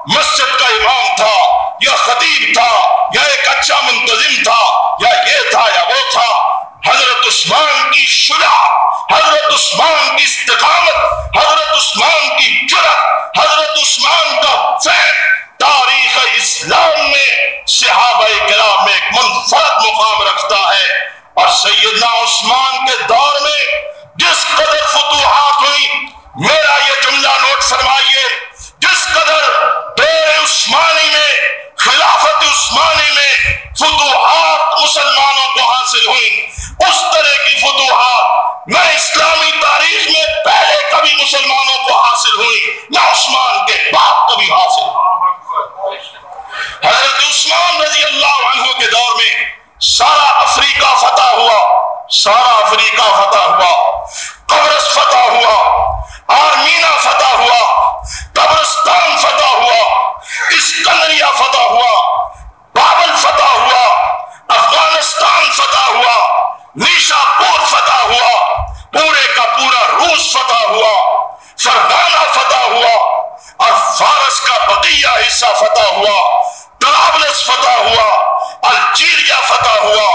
مسجد کا امام تھا یا خطیب تھا یا ایک اچھا منتظم تھا یا یہ تھا یا وہ تھا۔ حضرت عثمان کی شجاعت، حضرت عثمان کی استقامت، حضرت عثمان کی جرأت، حضرت عثمان کا فعل تاریخ اسلام میں صحابہ کرام میں ایک منفرد مقام رکھتا ہے، اور سیدنا عثمان کے دور میں جس قدر فتوحات ہوئی، میرا یہ جملہ نوٹ فرمائیے، جس قدر دور عثمانی میں، خلافت عثمانی میں فتوحات مسلمانوں کو حاصل ہوئی، اس طرح کی فتوحات نہ اسلامی تاریخ میں پہلے کبھی مسلمانوں کو حاصل ہوئی، نہ عثمان کے بعد کبھی حاصل ہوئی۔ حضرت عثمان رضی اللہ عنہ کے دور میں سارا افریقہ فتح ہوا، سارا افریقہ فتح ہوا، قبرص فتح ہوا، اسکندریہ فتح ہوا، بابل فتح ہوا، افغانستان فتح ہوا، نیشا پور فتح ہوا، پورے کا پورا روس فتح ہوا، فرغانہ فتح ہوا، اور فارس کا بقیہ حصہ فتح ہوا، طرابلس فتح ہوا، الجیریا فتح ہوا،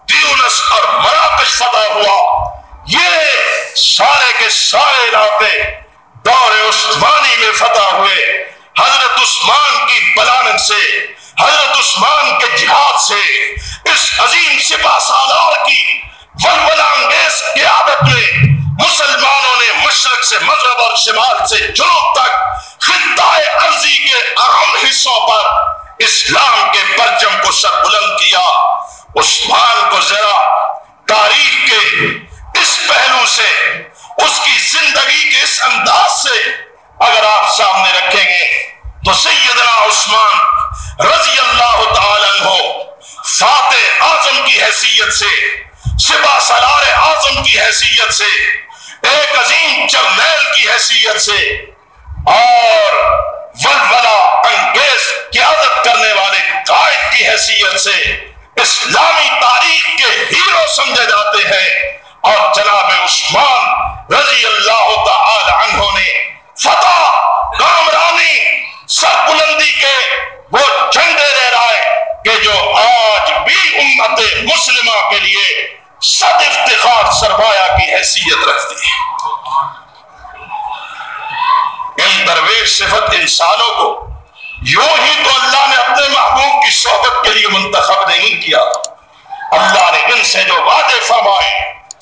تیونس اور مراکش فتح ہوا۔ یہ سارے کے سارے علاقے دور عثمانی میں فتح ہوئے۔ حضرت عثمان کی بلانت سے، حضرت عثمان کے جہاد سے، اس عظیم سپہ سالار کی ولولہ انگیز قیادت میں مسلمانوں نے مشرق سے مغرب اور شمال سے جنوب تک خطہ ارضی کے اہم حصوں پر اسلام کے پرچم کو سر بلند کیا۔ عثمان کو ذرا تاریخ کے اس پہلو سے، اس کی زندگی کے اس انداز سے اگر آپ سامنے رکھیں گے تو سیدنا عثمان رضی اللہ تعالیٰ عنہ فاتح اعظم کی حیثیت سے، سپہ سالار اعظم کی حیثیت سے، ایک عظیم جرنیل کی حیثیت سے اور ولولہ انگیز قیادت کرنے والے قائد کی حیثیت سے اسلامی تاریخ کے ہیرو سمجھے جاتے ہیں۔ اور جناب عثمان رضی اللہ تعالی عنہ نے فتح، کامرانی، سربلندی کے وہ جھنڈے لہرائے کہ جو آج بھی امت مسلمہ کے لیے صد افتخار سرمایہ کی حیثیت رکھتی ہے۔ ان درویش صفت انسانوں کو یوں ہی تو اللہ نے اپنے محبوب کی صحبت کے لیے منتخب نہیں کیا۔ اللہ نے ان سے جو وعدے فرمائے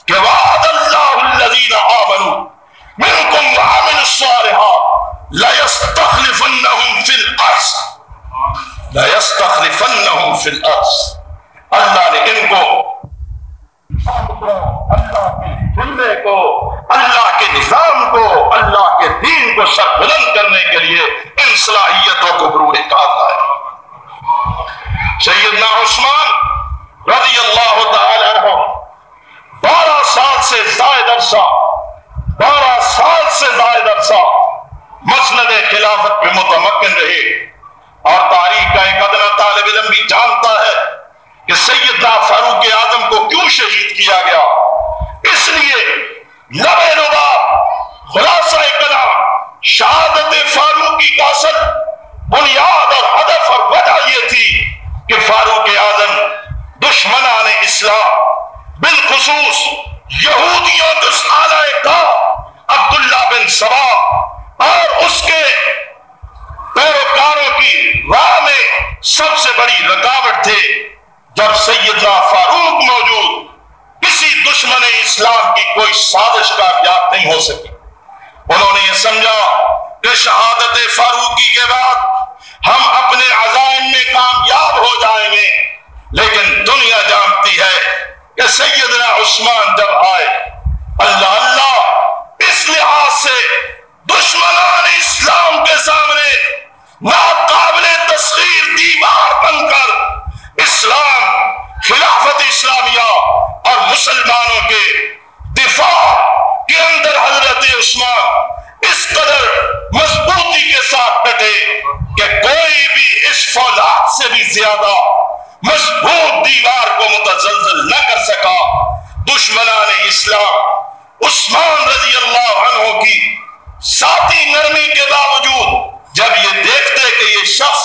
کہ وعد اللہ الذین آمنوا منکم وعملوا الصالحات لَيَسْتَخْلِفَنَّهُمْ فِي الْأَرْضِ لَيَسْتَخْلِفَنَّهُمْ فِي الْأَرْضِ۔ اللہ نے ان کو اللہ کے جھنڈے کو، اللہ کے نظام کو، اللہ کے دین کو سر بلند کرنے کے لیے ان صلاحیتوں کو بروئے کاتا ہے۔ سیدنا عثمان رضی اللہ تعالی عنہ 12 سال سے زائد عرصہ، 12 سال سے زائد عرصہ مسند خلافت میں متمکن رہے، اور تاریخ کا ایک ادنا طالب علم بھی جانتا ہے کہ سیدنا فاروق اعظم کو کیوں شہید کیا گیا۔ اس لیے لبے لباب خلاصہ کلام شہادت فاروقی کا اصل بنیاد اور ہدف اور وجہ یہ تھی کہ فاروق اعظم دشمنان اسلام، بالخصوص یہودیوں کے آلہ کار عبداللہ بن سبا اور اس کے پیروکاروں کی راہ میں سب سے بڑی رکاوٹ تھے۔ جب سیدنا فاروق موجود، کسی دشمن اسلام کی کوئی سازش کامیاب نہیں ہو سکی۔ انہوں نے یہ سمجھا کہ شہادت فاروقی کے بعد ہم اپنے عزائم میں کامیاب ہو جائیں گے، لیکن دنیا جانتی ہے کہ سیدنا عثمان جب آئے، اللہ اس لحاظ سے دشمنان اسلام کے سامنے ناقابل تسخیر دیوار بن کر اسلام، خلافت اسلامیہ اور مسلمانوں کے دفاع کے اندر حضرت عثمان اس قدر مضبوطی کے ساتھ ڈٹے کہ کوئی بھی اس فولاد سے بھی زیادہ مضبوط دیوار کو متزلزل نہ کر سکا۔ دشمنان اسلام عثمان رضی اللہ عنہ کی ذاتی نرمی کے باوجود جب یہ دیکھتے کہ یہ شخص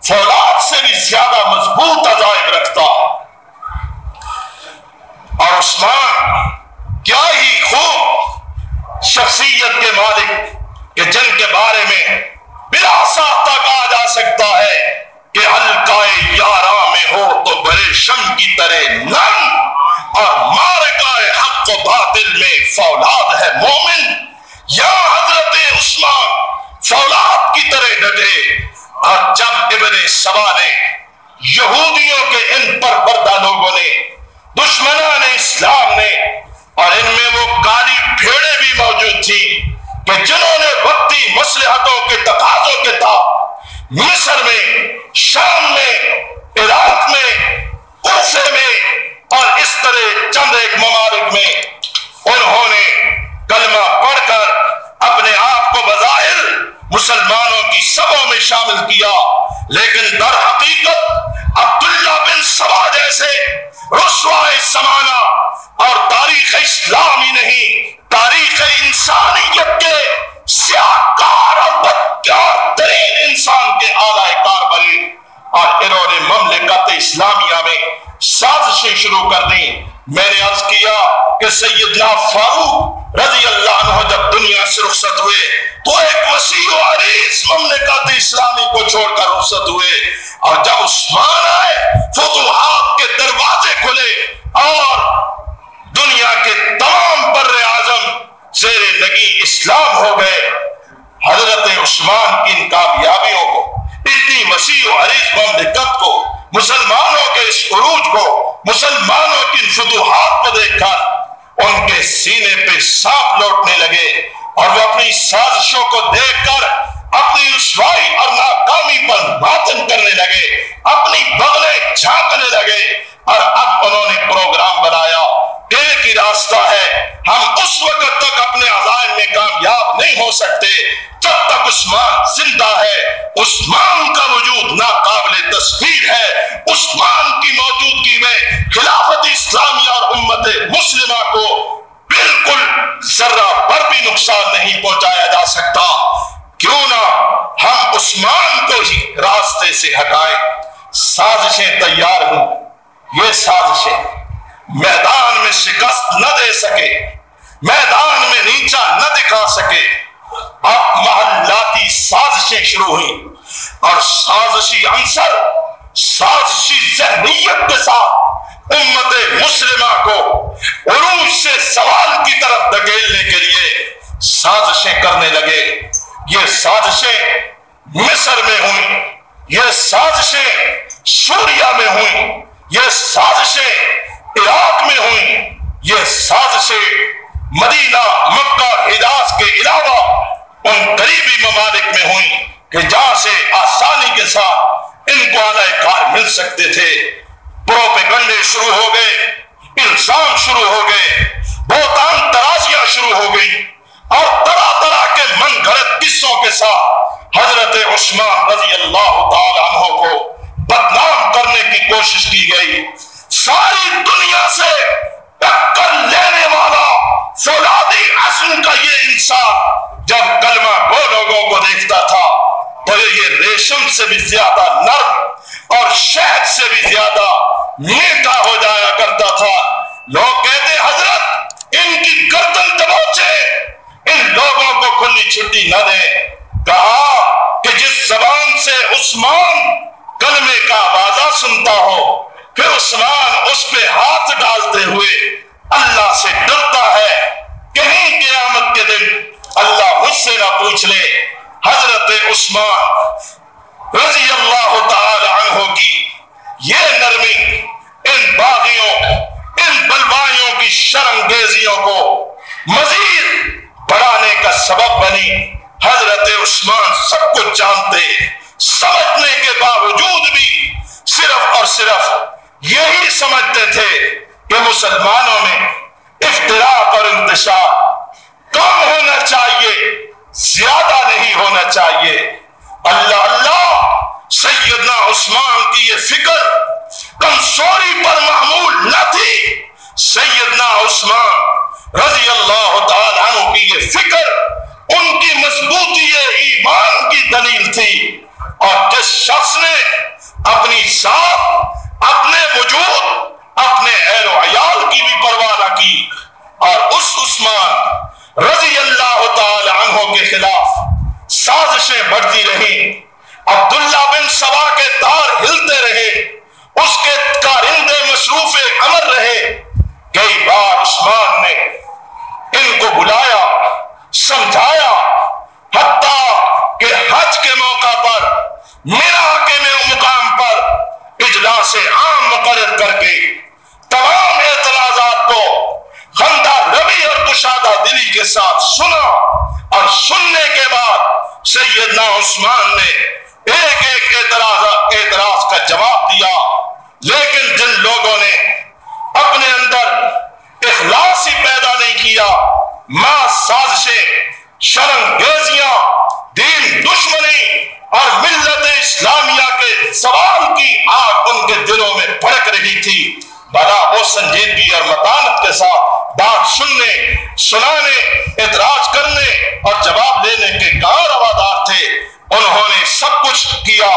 فولاد سے بھی زیادہ مضبوط عزائم رکھتا، اور عثمان کیا ہی خوب شخصیت کے مالک کہ جن کے بارے میں بلا ساختہ کہا جا سکتا ہے کہ حلقۂ یاراں میں ہو تو برے شم کی طرح نرم، اور معرکہ حق و باطل میں فولاد ہے مومن۔ یا حضرت عثمان فولاد کی طرح ڈٹے، اور جب ابن سبا نے، یہودیوں کے ان پر پردہ لوگوں نے، دشمنان اسلام نے، اور ان میں وہ کالی بھیڑیں بھی موجود تھی کہ جنہوں نے وقتی مصلحتوں کے تقاضوں کے تحت مصر میں، شام میں، عراق میں، کوفے میں اور اس طرح چند ایک ممالک میں انہوں نے کلمہ پڑھ کر اپنے آپ کو بظاہر مسلمانوں کی صفوں میں شامل کیا، لیکن لیکن در حقیقت عبداللہ بن سبا جیسے رسوائے زمانہ اور تاریخ اسلامی نہیں، تاریخ انسانیت کے سیاہکار اور بدکار ترین انسان کے اعلی کار بنے اور انہوں نے مملکت اسلامیہ میں سازشیں شروع کر دیں۔ میں نے عرض کیا کہ سیدنا فاروق رضی اللہ عنہ جب دنیا سے رخصت ہوئے تو ایک وسیع و عریض مملکت اسلامی کو چھوڑ کر رخصت ہوئے، اور جب عثمان آئے فتوحات کے دروازے کھلے اور دنیا کے تمام بر اعظم زیر لگی اسلام ہو گئے۔ حضرت عثمان کی ان کامیابیوں کو، اتنی وسیع و عریض مملکت کو، مسلمانوں کے اس عروج کو، مسلمانوں کی فتوحات کو دیکھ کر ان کے سینے پہ سانپ لوٹنے لگے اور وہ اپنی سازشوں کو دیکھ کر اپنی رسوائی اور ناکامی پر ماتم کرنے لگے، اپنی بغلیں جھانکنے لگے، اور اب انہوں نے پروگرام بنایا کہ ایک ہی راستہ ہے، ہم اس وقت تک اپنے عزائم میں کامیاب نہیں ہو سکتے جب تک عثمان زندہ ہے۔ عثمان کا وجود ناقابل تصویر ہے، عثمان کی موجودگی میں خلافت اسلامیہ اور امت مسلمہ کو بالکل ذرہ پر بھی نقصان نہیں پہنچایا جا سکتا۔ کیوں نہ ہم عثمان کو ہی راستے سے ہٹائیں۔ سازشیں تیار ہوں، یہ سازشیں میدان میں شکست نہ دے سکے، میدان میں نیچا نہ دکھا سکے، اب محلاتی سازشیں شروع ہوئیں اور سازشی عنصر، سازشی ذہنیت کے ساتھ امت مسلمہ کو عروج سے زوال کی طرف دھکیلنے کے لیے سازشیں کرنے لگے۔ یہ سازشیں مصر میں ہوئیں، یہ سازشیں سوریہ میں ہوئیں، یہ سازشیں عراق میں ہوئیں، یہ سازشیں مدینہ، مکہ، حجاز کے علاوہ ان قریبی ممالک میں ہوئیں کہ جہاں سے آسانی کے ساتھ ان کو اعلی کار مل سکتے تھے۔ پروپیگنڈے شروع ہو گئے، الزام شروع ہو گئے، بہتان ترازیاں شروع ہو گئی اور طرح طرح کے من گھڑت قصوں کے ساتھ حضرت عثمان رضی اللہ تعالی عنہ کو بدنام کرنے کی کوشش کی گئی۔ ساری دنیا سے ٹکر لینے والا فولادی عزم کا یہ انسان جب کلمہ گو لوگوں کو دیکھتا تھا تو یہ ریشم سے بھی زیادہ نرم اور شہد سے بھی زیادہ میٹھا ہو جایا کرتا تھا۔ لوگ کہتے حضرت ان کی گردن دبوچے، ان لوگوں کو کھلی چھٹی نہ دیں۔ کہا کہ جس زبان سے عثمان کلمے کا آوازہ سنتا ہو پھر عثمان اس پہ ہاتھ ڈالتے ہوئے اللہ سے ڈرتا ہے، کہیں قیامت کے دن اللہ مجھ سے نہ پوچھ لے۔ حضرت عثمان رضی اللہ تعالی عنہ کی یہ نرمی ان باغیوں، ان بلوائیوں کی شرمگیزیوں کو مزید بڑھانے کا سبب بنی۔ حضرت عثمان سب کچھ جانتے، سمجھنے کے باوجود بھی صرف اور صرف یہی سمجھتے تھے کہ مسلمانوں میں افتراق اور انتشار کم ہونا چاہیے، زیادہ نہیں ہونا چاہیے۔ اللہ اللہ، سیدنا عثمان کی یہ فکر کمزوری پر معمول نہ تھی۔ سیدنا عثمان رضی اللہ تعالی عنہ کی یہ فکر ان کی مضبوطی ایمان کی دلیل تھی، اور جس شخص نے اپنی ذات، اپنے وجود، اپنے اہل و عیال کی بھی پرواہ نہ کی اور اس عثمان رضی اللہ تعالی عنہ کے خلاف سازشیں بڑھتی رہیں، عبداللہ بن سبا کے تار ہلتے رہے، اس کے کارندے مصروف عمل رہے۔ کئی بار عثمان نے ان کو بلایا، سمجھایا، حتیٰ کہ حج کے موقع پر مینا کے مقام پر اجلاس عام مقرر کر کے تمام اعتراضات کو خندہ روی اور کشادہ دلی کے ساتھ سنا، اور سننے کے بعد سیدنا عثمان نے ایک ایک اعتراض کا جواب دیا۔ لیکن جن لوگوں نے اپنے اندر اخلاص ہی پیدا نہیں کیا، ماں سازشیں، شرمگیزیاں، دین دشمنی اور ملت اسلامیہ کے زوال کی آگ ان کے دلوں میں بھڑک رہی تھی، بھلا وہ سنجیدگی اور متانت کے ساتھ بات سننے، سنانے، اعتراض کرنے اور جواب دینے کے کہاں روادار تھے؟ انہوں نے سب کچھ کیا،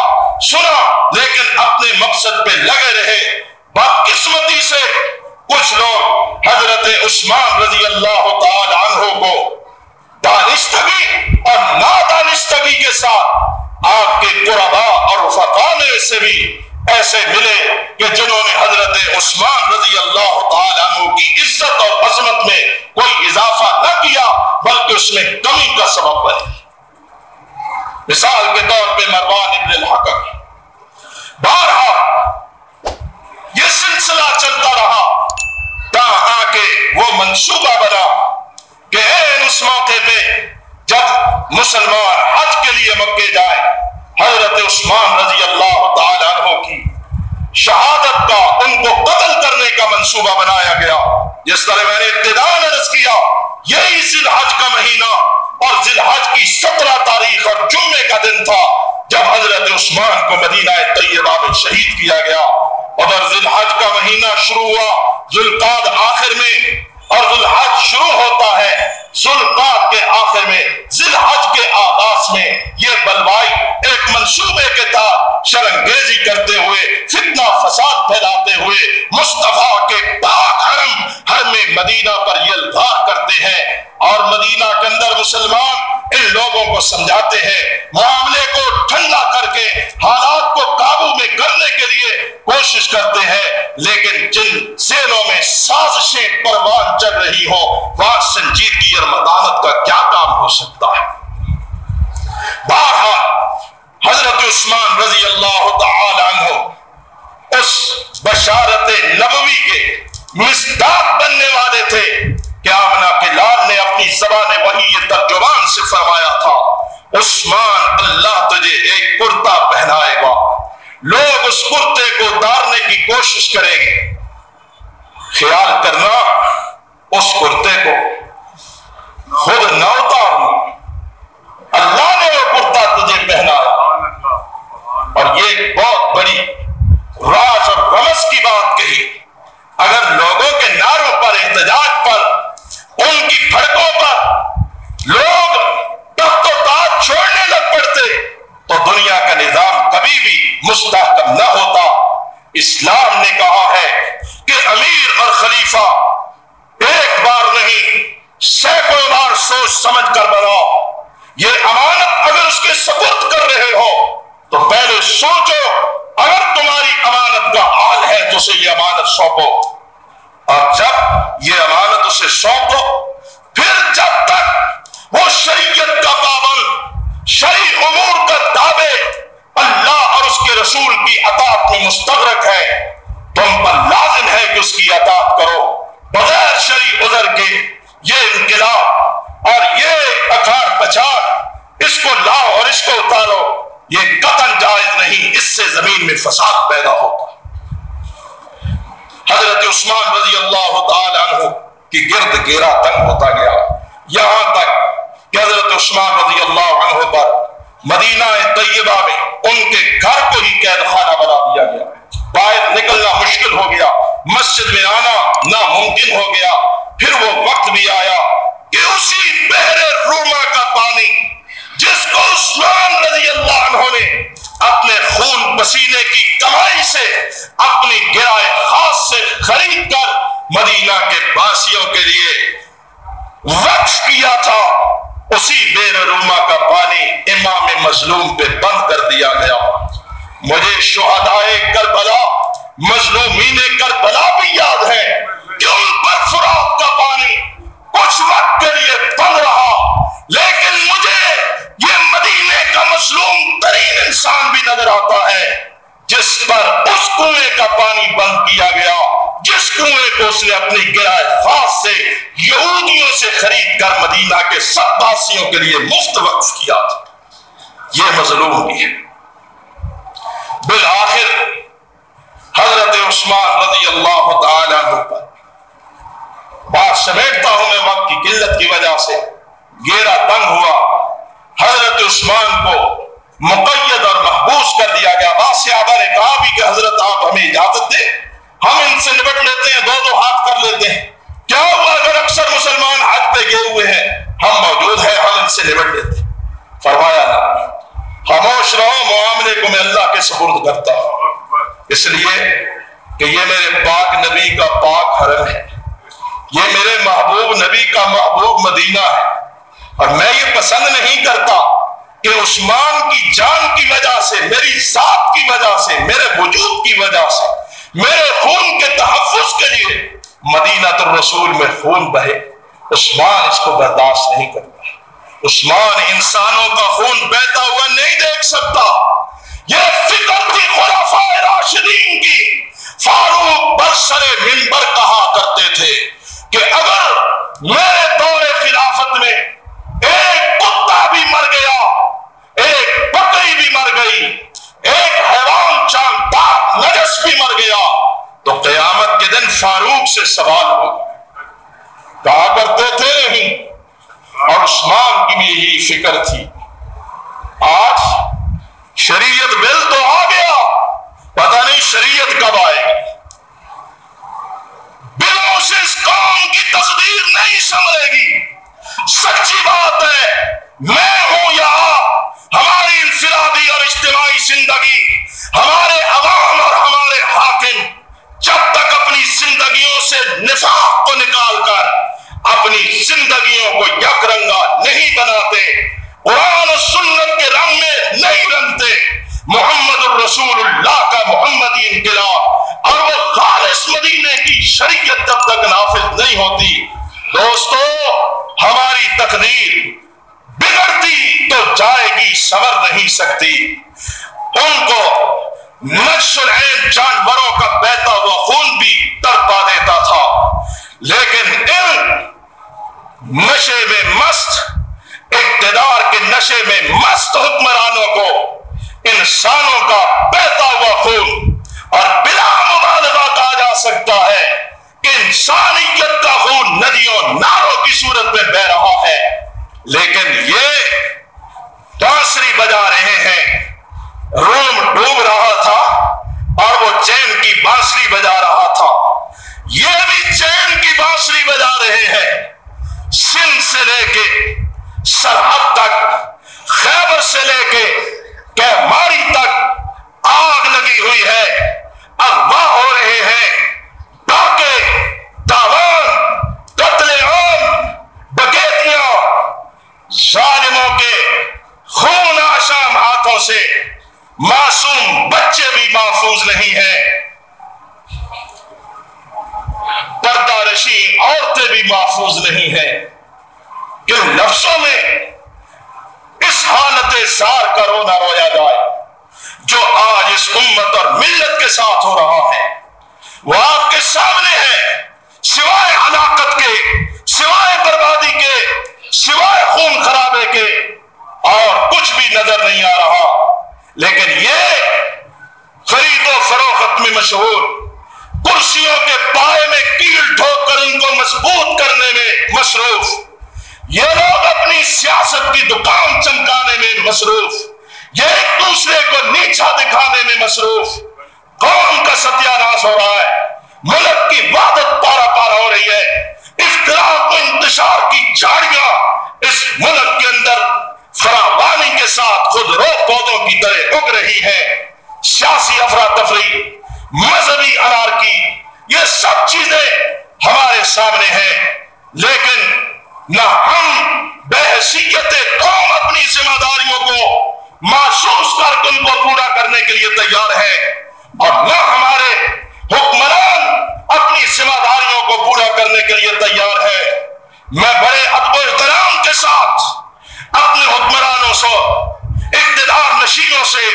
سنا، لیکن اپنے مقصد پہ لگے رہے۔ بدقسمتی سے کچھ لوگ حضرت عثمان رضی اللہ تعالی عنہ کو دانستگی اور نادانستگی کے ساتھ آپ کے قربا اور رفقا میں سے بھی ایسے ملے کہ جنہوں نے حضرت عثمان رضی اللہ تعالی عنہ کی عزت اور عظمت میں کوئی اضافہ نہ کیا بلکہ اس میں کمی کا سبب بنے۔ مثال کے طور پہ مروان ابن الحکم، بارہا یہ سلسلہ چلتا رہا تاں آ کے وہ منصوبہ بنا کہ اس موقع پہ جب مسلمان حج کے لیے مکے جائے، حضرت عثمان رضی اللہ تعالی عنہ کی شہادت کا، ان کو قتل کرنے کا منصوبہ بنایا گیا۔ جس طرح میں نے ابتداء عرض کیا، یہی ذی الحج کا مہینہ اور ذی الحج کی 17 تاریخ اور جمعے کا دن تھا جب حضرت عثمان کو مدینہ طیبہ میں شہید کیا گیا۔ ادھر ذی الحج کا مہینہ شروع ہوا ذی القعدہ آخر میں، اور ذی الحج شروع ہوتا ہے ذی القعدہ کے آخر میں۔ ذی الحج کے آغاز میں یہ بلوائی ایک منصوبے کے تحت شرنگیزی کرتے ہوئے، فتنہ فساد پھیلاتے ہوئے مصطفیٰ کے پاک حرم مدینہ پر یہ الغار کرتے ہیں، اور مدینہ کے اندر مسلمان ان لوگوں کو سمجھاتے ہیں، معاملے کو ٹھنڈا کر کے حالات کو قابو میں کرنے کے لیے کوشش کرتے ہیں، لیکن جن ذہنوں میں سازشیں پروان چل رہی ہوں وہاں سنجیدگی اور متانت کا کیا کام ہو سکتا ہے؟ بہرحال حضرت عثمان رضی اللہ تعالی عنہ اس بشارت نبوی کے مصداق بننے والے تھے کہ آمنہ کے لال نے اپنی زبان وحی ترجمان سے فرمایا تھا، عثمان اللہ تجھے ایک کرتا پہنائے گا، لوگ اس کرتے کو اتارنے کی کوشش کریں گے، خیال کرنا اس کرتے کو خود نہ اتارنا، اللہ نے وہ کرتا تجھے پہنایا۔ اور یہ ایک بہت بڑی راز اور رمز کی بات کہی، اگر لوگوں کے نعروں پر، احتجاج پر، ان کی بھڑکوں پر لوگ تخت و تاج چھوڑنے لگ پڑتے تو دنیا کا نظام کبھی بھی مستحکم نہ ہوتا۔ اسلام نے کہا ہے کہ امیر اور خلیفہ ایک بار نہیں سینکڑوں بار سوچ سمجھ کر بناؤ۔ یہ امانت اگر اس کے سپرد کر رہے ہو تو پہلے سوچو، اگر تمہاری امانت کا آل ہے تو اسے یہ امانت سونپو، اور جب یہ امانت اسے سونپو پھر جب تک وہ شریعت کا پابند، شرعی امور کا تابع، اللہ اور اس کے رسول کی اطاعت میں مستغرق ہے، تم پر لازم ہے کہ اس کی اطاعت کرو بغیر شرعی عذر کے۔ یہ انقلاب اور یہ اکھاڑ پچھاڑ، اس کو لاؤ اور اس کو اتارو، یہ قطعاً جائز نہیں، اس سے زمین میں فساد پیدا ہوتا۔ حضرت عثمان رضی اللہ تعالی عنہ کی گرد گھیرا تنگ ہوتا گیا، یہاں تک کہ حضرت عثمان رضی اللہ عنہ پر مدینہ طیبہ میں ان کے گھر کو ہی قید خانہ بنا دیا گیا، باہر نکلنا مشکل ہو گیا، مسجد میں آنا ناممکن ہو گیا۔ پھر وہ وقت بھی آیا کہ اسی بحر روما کا پانی جس کو عثمان رضی اللہ عنہ نے اپنے خون پسینے کی کمائی سے، اپنی گرائے خاص سے خرید کر مدینہ کے باسیوں کے لیے وقف کیا تھا، اسی بحر روما کا پانی امام مظلوم پہ بند کر دیا گیا۔ مجھے شہدائے کربلا، مظلومین کربلا بھی یاد ہے کہ ان پر فرات کا پانی کچھ وقت کے لیے بند رہا، لیکن مجھے یہ مدینے کا مظلوم ترین انسان بھی نظر آتا ہے جس پر اس کنویں کا پانی بند کیا گیا، جس کنویں کو اس نے اپنی گرائے خاص سے یہودیوں سے خرید کر مدینہ کے سب باسیوں کے لیے مفت وقف کیا تھا۔ یہ مظلوم بھی ہے۔ بالآخر حضرت عثمان رضی اللہ تعالی عنہ پر، بات سمیٹتا ہوں میں وقت کی قلت کی وجہ سے، گھیرا تنگ ہوا، حضرت عثمان کو مقید اور محبوس کر دیا گیا۔ بعض صحابہ نے کہا بھی کہ حضرت آپ ہمیں اجازت دیں، ہم ان سے نبٹ لیتے ہیں، دو ہاتھ کر لیتے ہیں، کیا ہوا اگر اکثر مسلمان حج پہ گئے ہوئے ہیں، ہم موجود ہیں، ہم ان سے نبٹ لیتے ہیں۔ فرمایا نہ، خاموش رہو، معاملے کو میں اللہ کے سپرد کرتا ہوں، اس لیے کہ یہ میرے پاک نبی کا پاک حرم ہے، یہ میرے محبوب نبی کا محبوب مدینہ ہے، اور میں یہ پسند نہیں کرتا کہ عثمان کی جان کی وجہ سے، میری ذات کی وجہ سے، میرے وجود کی وجہ سے، میرے خون کے تحفظ کے لیے مدینہ الرسول میں خون بہے۔ عثمان اس کو برداشت نہیں کرتا، عثمان انسانوں کا خون بہتا ہوا نہیں دیکھ سکتا۔ یہ فکر تھی خلفائے راشدین کی۔ فاروق برسر منبر کہا کرتے تھے کہ اگر میرے دور خلافت میں ایک کتا بھی مر گیا، ایک بکری بھی مر گئی، ایک حیوان جاندار نجس بھی مر گیا، تو قیامت کے دن فاروق سے سوال ہوگا۔ کہا کرتے تھے نہیں، اور عثمان کی بھی یہی فکر تھی۔ آج شریعت بل تو آ گیا، پتہ نہیں شریعت کب آئے گی۔ بلوں سے اس قوم کی تقدیر نہیں سنورے گی۔ سچی بات ہے، میں ہوں یا آپ، ہماری انفرادی اور اجتماعی زندگی، ہمارے عوام اور ہمارے حاکم جب تک اپنی زندگیوں سے نفاق کو نکال کر اپنی زندگیوں کو یک رنگا نہیں بناتے، قرآن و سنت کے رنگ میں نہیں رنگتے، محمد الرسول اللہ کا محمدی انقلاب اور وہ خالص مدینے کی شریعت جب تک نافذ نہیں ہوتی، دوستو ہماری تقدیر بگڑتی تو جائے گی، سنور نہیں سکتی۔ ان کو نقش العین جانوروں کا بہتا ہوا خون بھی تڑپا دیتا تھا، لیکن ان نشے میں مست، اقتدار کے نشے میں مست حکمرانوں کو انسانوں کا بہتا ہوا خون، اور بلا مبالغہ کہا جا سکتا ہے کہ انسانیت کا خون ندیوں ناروں کی صورت میں بہ رہا ہے، لیکن یہ بانسری بجا رہے ہیں۔ روم ڈوب رہا تھا اور وہ چین کی بانسری بجا رہا تھا، یہ بھی چین کی بانسری بجا رہے ہیں۔ سندھ سے لے کے سرحد تک، خیبر سے لے کے کیماری تک آگ لگی ہوئی ہے، اغوا ہو رہے ہیں، ڈاکے، تاوان، قتل عام، ڈکیتیاں، ظالموں کے خون آشام ہاتھوں سے معصوم بچے بھی محفوظ نہیں ہیں، پردہ رشی عورتیں بھی محفوظ نہیں ہیں۔ کن لفظوں میں اس حالت زار کا رونا رویا جائے جو آج اس امت اور ملت کے ساتھ ہو رہا ہے، وہ آپ کے سامنے ہے، سوائے ہلاکت کے، سوائے بربادی کے، سوائے خون خرابے کے اور کچھ بھی نظر نہیں آ رہا۔ لیکن یہ خرید و فروخت میں مشہور، کرسیوں کے پائے میں کیل ٹھوک کر ان کو مضبوط کرنے میں مصروف، یہ لوگ اپنی سیاست کی دکان چمکانے میں مصروف، یہ ایک دوسرے کو نیچا دکھانے میں مصروف۔ قوم کا ستیہ ناش ہو رہا ہے، ملک کی وحدت پارا پارا ہو رہی ہے، اختلاف و انتشار کی جھاڑیاں اس ملک کے اندر فراوانی کے ساتھ خود رو پودوں کی طرح اگ رہی ہے۔ سیاسی افراتفری، مذہبی انارکی، یہ سب چیزیں ہمارے سامنے ہیں، لیکن نہ ہم بحیثیت قوم اپنی ذمہ داریوں کو محسوس کر کے ان کو پورا کرنے کے لیے تیار ہے، اور نہ ہمارے حکمران اپنی ذمہ داریوں کو پورا کرنے کے لیے تیار ہے۔ میں بڑے ادب و احترام کے ساتھ اپنے حکمرانوں سے، اقتدار نشینوں سے،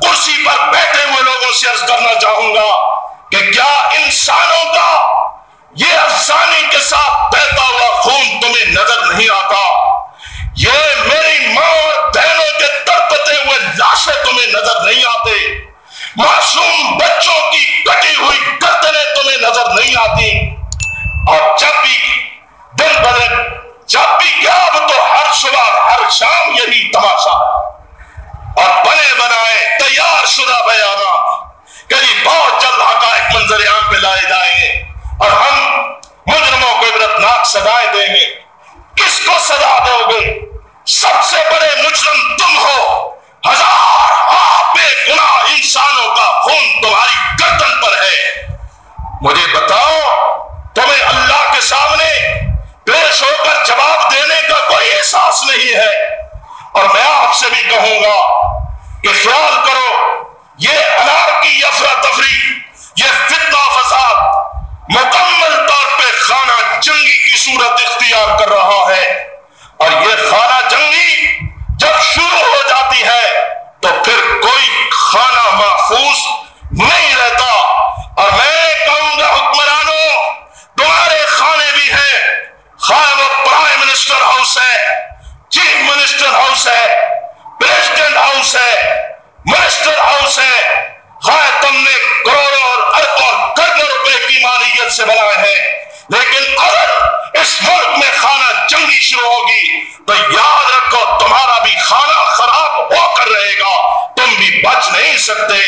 کرسی پر بیٹھے ہوئے لوگوں سے عرض کرنا چاہوں گا کہ کیا انسانوں کا یہ افسانے کے ساتھ بہتا ہوا خون تمہیں نظر نہیں آتا؟ یہ میری ماں اور بہنوں کے تڑپتے ہوئے لاشیں تمہیں نظر نہیں آتے؟ معصوم بچوں کی کٹی ہوئی گردنیں تمہیں نظر نہیں آتی؟ اور جب بھی دن بدن، جب بھی کیا تو ہر صبح ہر شام یہی تماشا ہے، اور بہت جلد حقائق منظر عام پہ لائے جائیں گے اور ہم مجرموں کو عبرتناک سزائیں دیں گے۔ کس کو سزا دو گے؟ سب سے بڑے مجرم تم ہو۔ ہزار بے گناہ انسانوں کا خون تمہاری گردن پر ہے۔ مجھے بتاؤ، تمہیں اللہ کے سامنے پیش ہو کر جواب دینے کا کوئی احساس نہیں ہے؟ اور میں آپ سے بھی کہوں گا کہ خیال کرو، یہ انارکی، افراتفری، یہ فتنہ فساد مکمل طور پہ خانہ جنگی کی صورت اختیار کر رہا ہے، اور یہ خانہ جنگی جب شروع ہو جاتی ہے تو پھر کوئی خانہ محفوظ نہیں رہتا۔ اور میں کہوں گا حکمرانوں، تمہارے خانے بھی ہیں، خواہ وہ پرائم منسٹر ہاؤس ہے، چیف منسٹر ہاؤس ہے، پریزیڈنٹ ہاؤس ہے، منسٹر ہاؤس ہے، خواہ تم نے کروڑوں اور اربوں اور کروڑوں روپے کی مالیت سے بنائے ہیں، لیکن اگر اس ملک میں خانہ جنگی شروع ہوگی تو یاد رکھو تمہارا بھی خانہ خراب ہو کر رہے گا، تم بھی بچ نہیں سکتے۔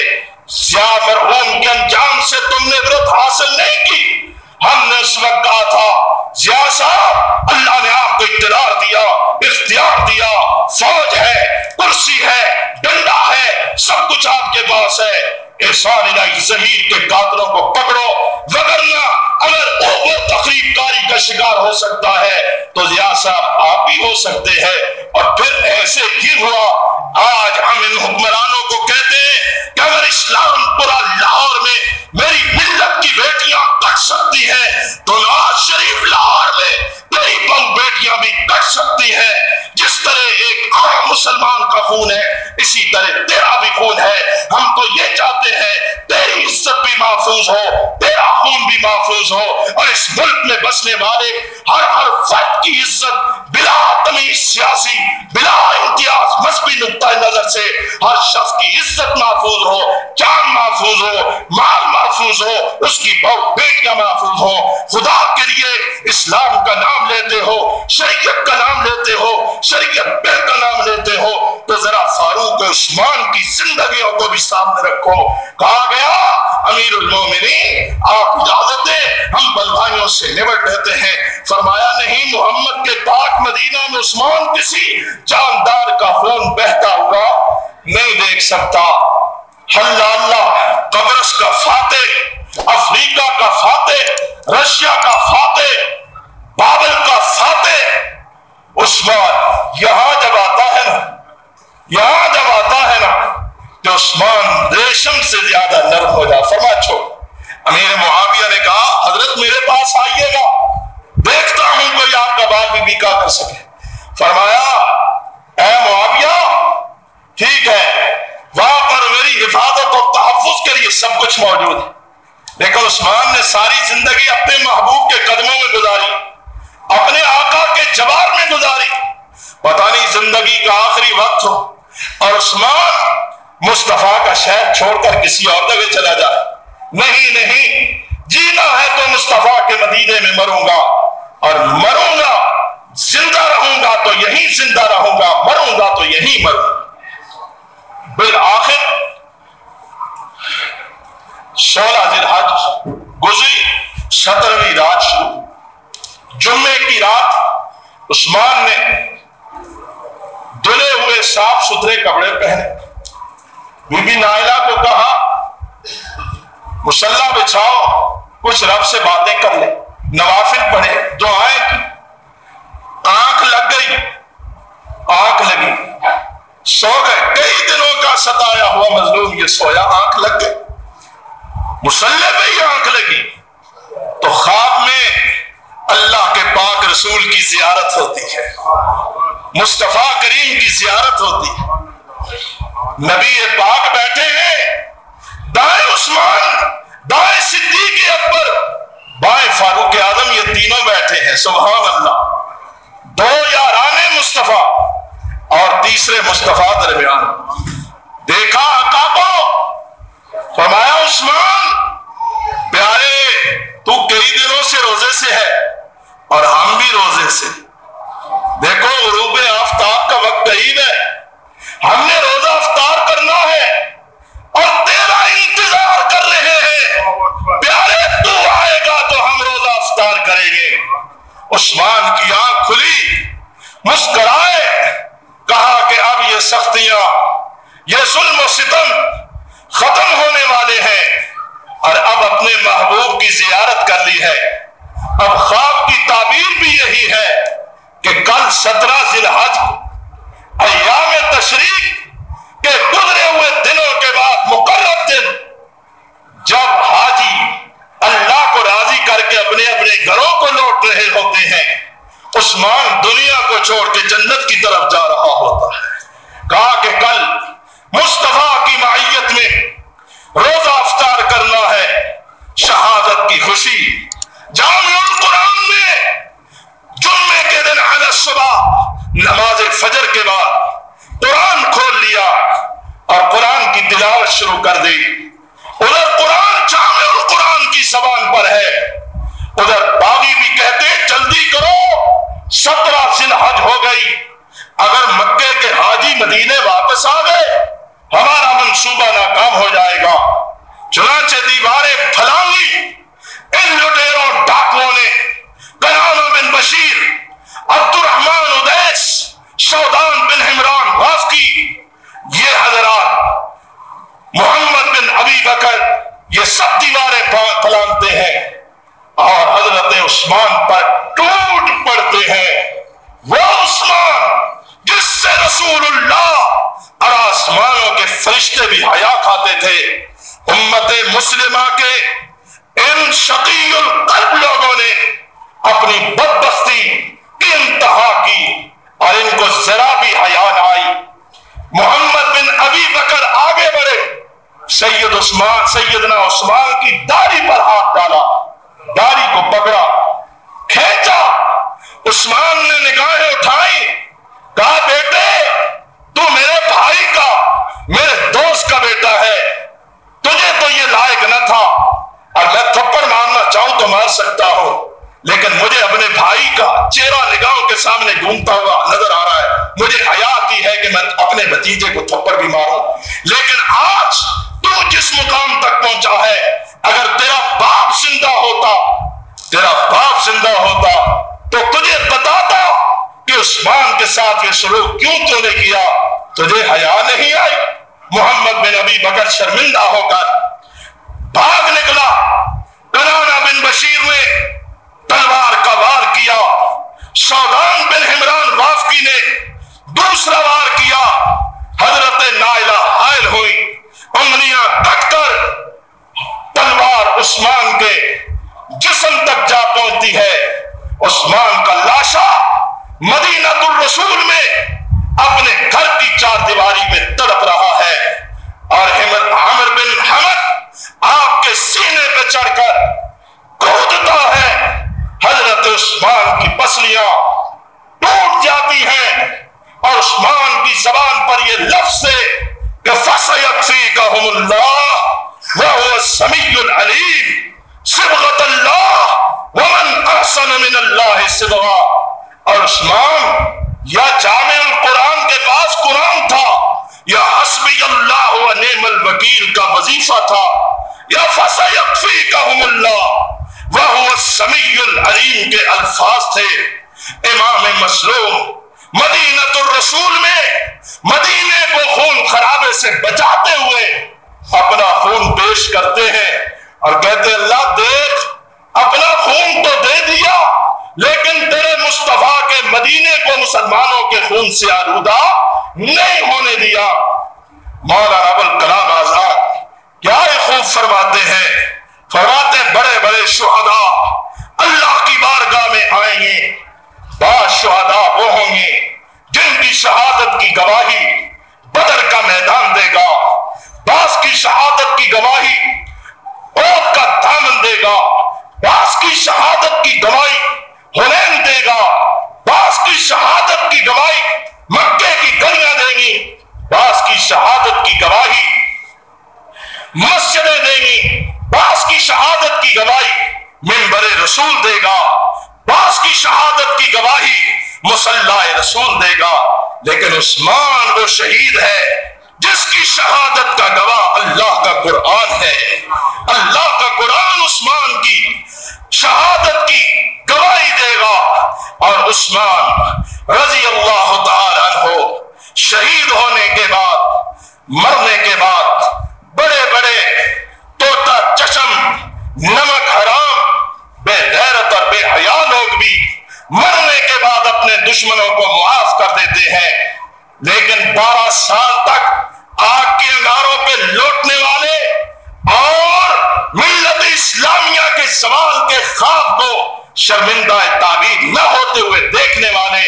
ضیاء مرحوم کے انجام سے تم نے عبرت حاصل نہیں کی۔ ہم نے اس وقت کہا تھا ضیاء صاحب، اللہ نے آپ کو اقتدار دیا، اختیار دیا، فوج ہے، کرسی ہے، ڈنڈا ہے، سب کچھ آپ کے پاس ہے، احسان الہی ظہیر کے قاتلوں کو پکڑو، وگرنہ اگر وہ تخریب کاری کا شکار ہو سکتا ہے تو ضیاء صاحب آپ بھی ہو سکتے ہیں۔ اور پھر ایسے ہی ہوا۔ آج ہم ان حکمرانوں کو کہتے ہیں کہ اگر اسلام پورا لاہور میں میری ملت کی بیٹیاں کٹ سکتی ہیں تو نواز شریف لاہور میں تیری بہو بیٹیاں بھی کٹ سکتی ہیں۔ جس طرح ایک عام مسلمان کا خون ہے اسی طرح تیرا بھی خون ہے۔ ہم تو یہ چاہتے ہیں تیری عزت بھی محفوظ ہو، تیرا خون بھی محفوظ ہو، اور اس ملک میں بسنے والے ہر فرد کی عزت بلا تمیز سیاسی، بلا امتیاز مذہبی نقطہ نظر سے ہر شخص کی عزت محفوظ ہو، جان محفوظ ہو، مال محفوظ ہو، اس کی بہو بیٹیاں محفوظ ہو۔ خدا کے لیے اسلام کا نام لیتے ہو، شریعت کا نام لیتے ہو، شریعت بل کا نام لیتے ہو تو ذرا فاروق عثمان کی زندگیوں کو بھی سامنے رکھو۔ کہا گیا امیر المومنین آپ اجازت دیں ہم بلوائیوں سے نمٹ لیتے ہیں۔ فرمایا نہیں، محمد کے پاک مدینہ میں عثمان کسی جاندار کا خون بہتا ہوا نہیں دیکھ سکتا۔ اللہ قبرص کا فاتح، افریقہ کا فاتح، رشیا کا فاتح، بابل کا فاتح عثمان یہاں جب آتا ہے نا کہ عثمان ریشم سے زیادہ نرم ہو جا۔ فرما چھوڑ۔ امیر معاویہ نے کہا حضرت میرے پاس آئیے گا، دیکھتا ہوں کوئی آپ کا بال بھی کیا کر سکے۔ فرمایا اے معاویہ ٹھیک ہے، وہاں پر میری حفاظت اور تحفظ کے لیے سب کچھ موجود ہے، لیکن عثمان نے ساری زندگی اپنے محبوب کے قدموں میں گزاری، اپنے آقا کے جوار میں گزاری۔ پتہ نہیں زندگی کا آخری وقت ہو اور عثمان مصطفیٰ کا شہر چھوڑ کر کسی اور جگہ چلا جائے۔ نہیں، جینا ہے تو مصطفیٰ کے مدینے میں مروں گا، اور مروں گا، زندہ رہوں گا تو یہیں زندہ رہوں گا، مروں گا تو یہیں مروں گا۔ بالآخر 16 ذی الحج گزری، 17ویں رات شروع، جمعے کی رات عثمان نے دھلے ہوئے صاف ستھرے کپڑے پہنے، بی بی نائلہ کو کہا مصلی بچھاؤ، کچھ رب سے باتیں کر لیں، نوافل پڑھے، دعائیں کی۔ آنکھ لگ گئی، آنکھ لگی، سو گئے۔ کئی دنوں کا ستایا ہوا مظلوم یہ سویا، آنکھ لگ گئی، مصلی پہ ہی آنکھ لگی تو خواب میں اللہ کے پاک رسول کی زیارت ہوتی ہے، مصطفیٰ کریم کی زیارت ہوتی ہے۔ نبی پاک بیٹھے ہیں، دائیں عثمان، دائیں صدیق اکبر، بائیں فاروق اعظم، یہ تینوں بیٹھے ہیں۔ سبحان اللہ، دو یارانے مصطفیٰ اور تیسرے مصطفیٰ درمیان۔ دیکھا آقا کو، فرمایا عثمان پیارے تو کئی دنوں سے روزے سے ہے اور ہم بھی روزے سے، دیکھو غروب آفتاب کا وقت قریب ہے، ہم نے روزہ افطار کرنا ہے اور تیرا انتظار کر رہے زیارت کر لی ہے۔ اب خواب کی تعبیر بھی یہی ہے کہ کل 17 ذی الحج ایام تشریق کے گزرے ہوئے دنوں کے بعد مقرر دن جب حاجی اللہ کو راضی کر کے اپنے اپنے گھروں کو لوٹ رہے ہوتے ہیں، عثمان دنیا کو چھوڑ کے جنت کی طرف جا رہا ہوتا ہے۔ کہا کہ کل مصطفیٰ کی معیت میں روزہ افطار کرنا ہے، شہادت کی خوشی۔ جامع القرآن میں جمعے کے دن علی صبح نماز فجر کے بعد قرآن کھول لیا اور قرآن کی تلاوت شروع کر دی۔ ادھر قرآن جامع القرآن کی زبان پر ہے، ادھر باغی بھی کہتے جلدی کرو 17 ذی الحج ہو گئی، اگر مکے کے حاجی مدینے واپس آ گئے ہمارا منصوبہ ناکام ہو جائے گا۔ چنانچہ دیواریں پھلانگی ان لٹیروں ڈاکوؤں نے، کنانہ بن بشیر، عبد الرحمن ادیس، شودان بن عمران وافقی، یہ حضرات محمد بن ابی بکر، یہ سب دیواریں پھلانگتے ہیں اور حضرت عثمان پر ٹوٹ پڑتے ہیں۔ وہ عثمان جس سے رسول اللہ اور آسمانوں کے فرشتے بھی حیا کھاتے تھے، امت مسلمہ کے ان شقی القلب لوگوں نے اپنی بدبختی کی انتہا کی اور ان کو ذرا بھی حیا نہ آئی۔ محمد بن ابی بکر آگے بڑھے، سیدنا عثمان کی داڑھی پر ہاتھ ڈالا، داڑھی کو پکڑا، کھینچا۔ عثمان نے نگاہیں اٹھائی، کہا بیٹے تو میرے بھائی کا، میرے دوست کا بیٹا ہے، تجھے تو یہ لائق نہ تھا، اور میں تھپڑ مارنا چاہوں تو مار سکتا ہوں، لیکن مجھے اپنے بھائی کا چہرہ نگاہوں کے سامنے گھومتا ہوا نظر آ رہا ہے، مجھے حیا آتی ہے کہ میں اپنے بھتیجے کو تھپڑ بھی ماروں۔ لیکن آج تو جس مقام تک پہنچا ہے، اگر تیرا باپ زندہ ہوتا تو تجھے بتاتا کہ عثمان کے ساتھ یہ سلوک کیوں تو نے کیا، تجھے حیا نہیں آئی۔ محمد بن ابی بکر شرمندہ ہو کر بھاگ نکلا۔ کنانہ بن بشیر نے تلوار کا وار کیا، شودان بن عمران وافقی نے دوسرا وار کیا۔ حضرت نائلہ حائل ہوئی، انگلیاں کٹ کر تلوار عثمان کے جسم تک جا پہنچتی ہے۔ عثمان کا لاشا مدینہ الرسول میں اپنے گھر کی چار دیواری میں تڑپ رہا ہے، اور عامر بن حمد آپ کے سینے پہ چڑھ کر کودتا ہے۔ حضرت عثمان کی پسلیاں ٹوٹ جاتی ہیں اور عثمان کی زبان پر یہ لفظ ہے کہ فَسَيَكْفِيكَهُمُ اللَّهُ وَهُوَ السَّمِيعُ الْعَلِيمُ صبغۃ اللہ ومن احسن من اللہ صبغہ۔ اور عثمان یا جامع القرآن کے پاس قرآن تھا، یا حسبی اللہ و نعم الوکیل کا وظیفہ تھا، یا فَسَيَكْفِيكَهُمُ اللَّهُ وَهُوَ السَّمِيعُ الْعَلِيمُ کے الفاظ تھے۔ امام مظلوم مدینہ الرسول میں مدینے کو خون خرابے سے بچاتے ہوئے اپنا خون پیش کرتے ہیں اور کہتے اللہ دیکھ اپنا خون تو دے دیا، لیکن تیرے مصطفیٰ کے مدینے کو مسلمانوں کے خون سے آلودہ نہیں ہونے دیا۔ مولانا ابوالکلام آزاد کیا خوب فرماتے ہیں، فرماتے بڑے بڑے شہداء اللہ کی بارگاہ میں آئیں گے، بعض شہداء وہ ہوں گے جن کی شہادت کی گواہی بدر کا میدان دے گا، بعض کی شہادت کی گواہی عہد کا دامن دے گا، بعض کی شہادت کی گواہی حنین دے گا، بعض کی شہادت کی گواہی مکے کی گلیاں دیں گی، بعض کی شہادت کی گواہی مسجدیں دیں گی، بعض کی شہادت کی گواہی منبر رسول دے گا، بعض کی شہادت کی گواہی مصلی رسول دے گا، لیکن عثمان وہ شہید ہے جس کی شہادت کا گواہ اللہ کا قرآن ہے۔ اللہ کا قرآن عثمان کی شہادت کی گواہی دے گا، اور عثمان رضی اللہ تعالی عنہ شہید ہونے کے بعد، مرنے کے بعد بڑے بڑے طوطا چشم نمک حرام لیکن 12 سال تک آگ کے انگاروں پہ لوٹنے والے اور ملت اسلامیہ کے زوال کے خواب کو شرمندہ تعبیر نہ ہوتے ہوئے دیکھنے والے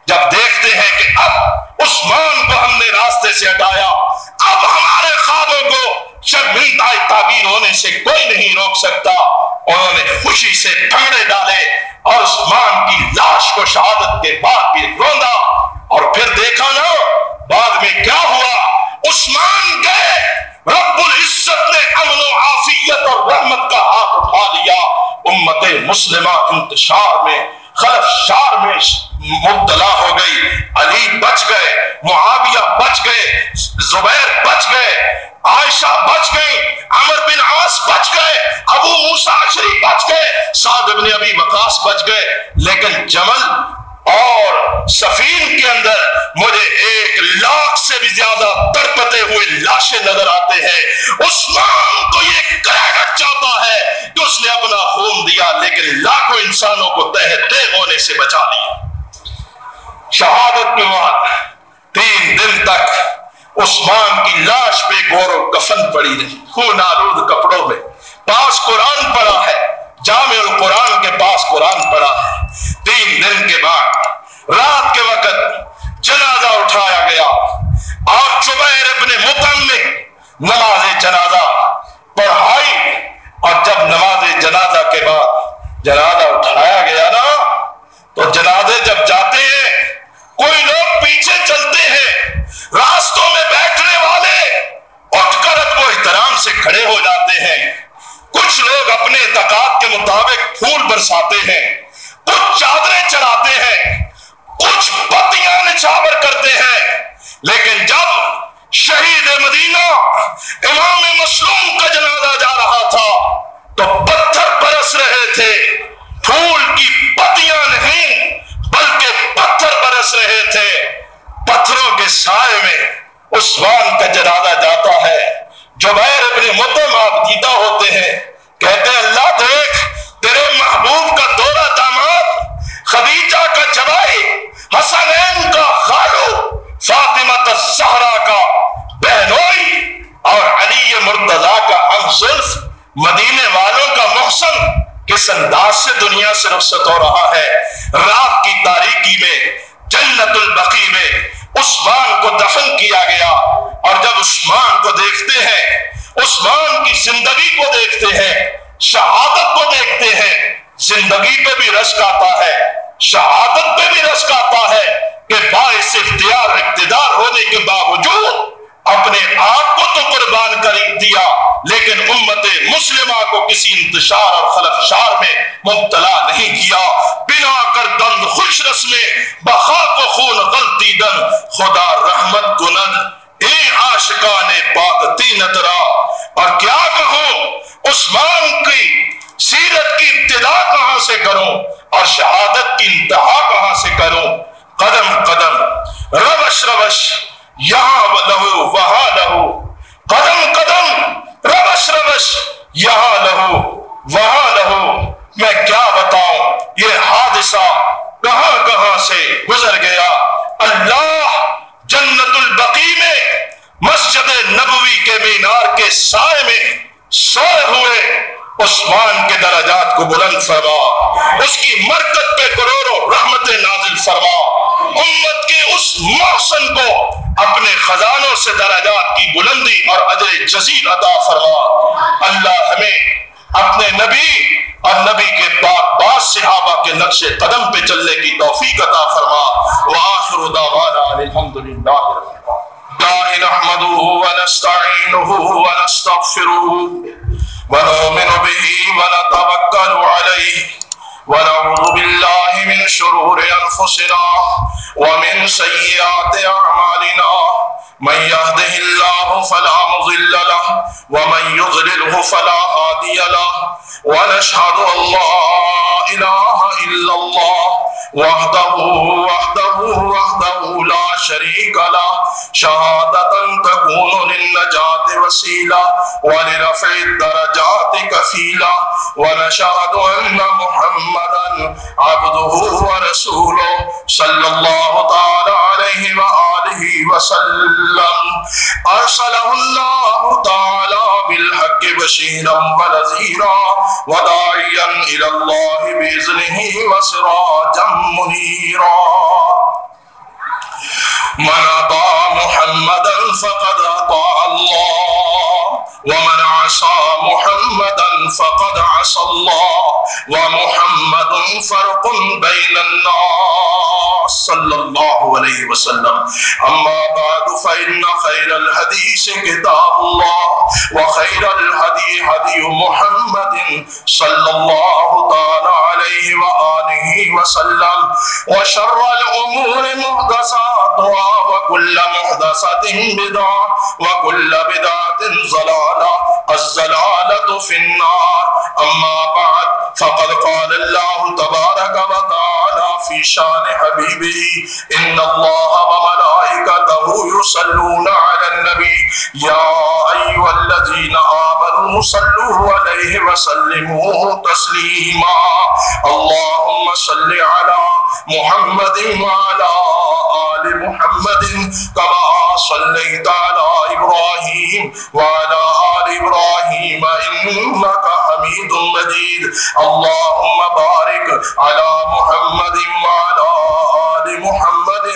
جب دیکھتے ہیں کہ اب عثمان کو ہم نے راستے سے ہٹایا، اب ہمارے خوابوں کو شرمندہ تعبیر ہونے سے کوئی نہیں روک سکتا، انہوں نے خوشی سے ٹھنڈے ڈالے اور عثمان کی لاش کو شہادت کے بعد بھی روندا۔ اور پھر دیکھا نا بعد میں کیا ہوا، عثمان گئے، رب العزت نے امن و عافیت اور رحمت کا ہاتھ اٹھا لیا، امت مسلمہ انتشار میں خلفشار میں مبتلا ہو گئی، علی بچ گئے، معاویہ بچ گئے، زبیر بچ گئے، عائشہ بچ گئی، عمر بن عاص بچ گئے، ابو موسیٰ اشعری بچ گئے، سعد بن ابی وقاص بچ گئے، لیکن جمل اور سفین کے اندر مجھے 1 لاکھ سے بھی زیادہ تڑپتے ہوئے لاشیں نظر آتے ہیں۔ عثمان کو یہ کریڈٹ چاہتا ہے کہ اس نے اپنا خون دیا، لیکن لاکھوں انسانوں کو تہتے ہونے سے بچا لیا۔ شہادت کے بعد 3 دن تک عثمان کی لاش پہ گور و کفن پڑی رہی، خون آلود کپڑوں میں، پاس قرآن پڑا ہے، جامع القرآن کے پاس قرآن پڑا ہے۔ 3 دن کے بعد رات کے وقت جنازہ اٹھایا گیا اور جبیر ابن مطعم نے نماز جنازہ پڑھائی، اور جب نماز جنازہ کے بعد جنازہ اٹھایا گیا نا تو جنازے جب جاتے ہیں کوئی لوگ پیچھے چلتے ہیں، راستوں میں بیٹھنے والے اٹھ کر ادب و احترام سے کھڑے ہو جاتے ہیں، کچھ لوگ اپنے اعتقاد کے مطابق پھول برساتے ہیں، کچھ چادریں چڑھاتے ہیں، کچھ پتیاں نچھاور کرتے ہیں، لیکن جب شہید مدینہ امام مظلوم کا جنازہ جا رہا تھا تو پتھر برس رہے تھے، پھول کی پتیاں نہیں بلکہ پتھر برس رہے تھے۔ پتھروں کے سائے میں عثمان کا جنازہ جاتا ہے، جبیر ابن مطعم آپ دیدہ ہوتے ہیں، کہتے ہیں اللہ دیکھ تیرے محبوب کا دورہ داماد، خدیجہ کا جوائی، حسنین کا خالو، فاطمہ الزہرا کا بہنوئی اور علی مرتضیٰ کا ہمزلف، مدینے والوں کا محسن کس انداز سے دنیا سے رخصت ہو رہا ہے۔ رات کی تاریکی میں جنت البقیع میں عثمان کو دفن کیا گیا، اور جب عثمان کو دیکھتے ہیں، عثمان کی زندگی کو دیکھتے ہیں، شہادت کو دیکھتے ہیں، زندگی پہ بھی رشک آتا ہے، شہادت پہ بھی رشک آتا ہے کہ باعث اختیار اقتدار ہونے کے باوجود اپنے آپ کو تو قربان کر دیا، لیکن امت مسلمہ کو کسی انتشار اور خلفشار میں مبتلا نہیں کیا۔ بنا کر دند خوش رسمے بخا کو خون غلطی دن، خدا رحمت کند اے عاشقان پاک تینت را۔ اور کیا کہوں عثمان کی سیرت کی ابتدا کہاں سے کروں اور شہادت کی انتہا کہاں سے کروں؟ قدم قدم روش روش یہاں لہو وہاں لہو، قدم قدم روش روش یہاں لہو وہاں لہو۔ میں کیا بتاؤں یہ حادثہ کہاں کہاں سے گزر گیا۔ اللہ جنت البقیع میں مسجد نبوی کے مینار کے سائے میں سوئے ہوئے عثمان کے درجات کو بلند فرما، اس کی مرکت پہ کروڑوں رحمتیں نازل فرما، امت کے اس محسن کو اپنے خزانوں سے درجات کی بلندی اور اجر جزیل عطا فرما۔ اللہ ہمیں اپنے نبی اور نبی کے پاک باز صحابہ کے نقش قدم پہ چلنے کی توفیق عطا فرما۔ وآخر دعوانا الحمدللہ نحمده ونستعینه ونستغفره ونؤمن به ونتوکل علیہ ونعوذ باللہ من شرور انفسنا ومن سیئات اعمالنا من يهده الله فلا مضل له ومن يضلله فلا هادي له ونشهد ان لا اله الا الله وحده لا شريك له شهادة تكون للنجاة وسيلة ولرفع الدرجات كفيلة كفيلا ونشهد أن محمدا عبده ورسوله صلى الله تعالى عليه وآله وسلم أرسله الله تعالى بالحق بشيرا ونذيرا وداعيا إلى الله بإذنه وسراجا منيرا من أطاع محمدا فقد أطاع الله ومن عصى محمدا فقد عصى الله ومحمد فرق بين الناس صلى الله عليه وسلم أما بعد فإن خير الحديث كتاب الله وخير الهدي هدي محمد صلى الله تعالى عليه وآله وسلم وشر الأمور محدثاتها وكل محدثة بدعة وكل بدعة ضلالة الضلالة في النار أما بعد فقد قال الله تبارك وتعالى في شان حبيبه إن الله وملائكته يصلون على النبي يا أيها الذين آمنوا صلوا عليه وسلموا تسليما اللهم صل على محمد وعلى آل محمد كما صليت على إبراهيم وعلى آل إبراهيم إنك حميد مجيد اللهم بارك على محمد وعلى آل محمد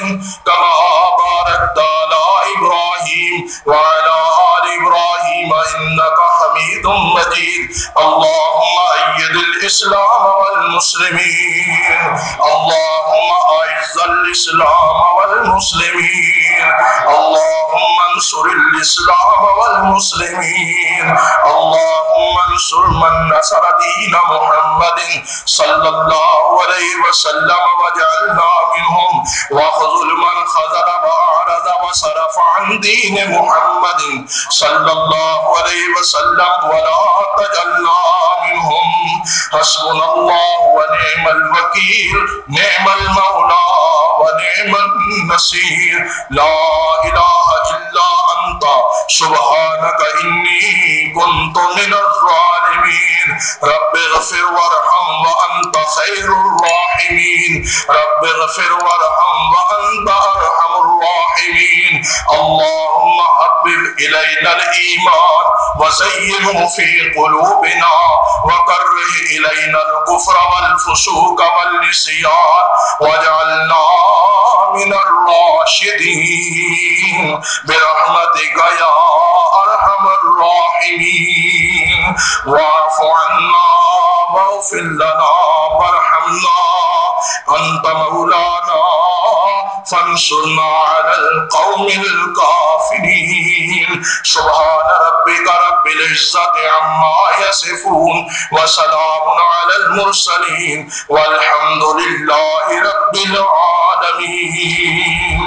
كما باركت على إبراهيم وعلى آل إبراهيم إنك حميد مجيد اللهم أيد الإسلام والمسلمين اللهم أعز الإسلام والمسلمين اللهم انصر الإسلام والمسلمين اللهم انصر من نصر دين محمد صلى الله عليه وسلم واجعلنا منهم واخذل من خذل وأعرض وصرف عن دين محمد صلى الله عليه وسلم ولا تجعلنا منهم حسبنا الله ونعم الوكيل نعم المولى ونعم النصير لا إله إلا أنت سبحانك إني كنت من الظالمين رب اغفر وارحم وأنت خير الراحمين رب اغفر وارحم وأنت أرحم الراحمين اللهم حبب إلينا الإيمان وزينه في قلوبنا وكره إلينا الكفر والفسوق والعصيان واجعلنا من الراشدين برحمتك يا أرحم الراحمين واعف عنا واغفر لنا وارحمنا أنت مولانا فانصرنا على القوم الكافرين سبحان ربك رب العزة عما يصفون وسلام على المرسلين والحمد لله رب العالمين.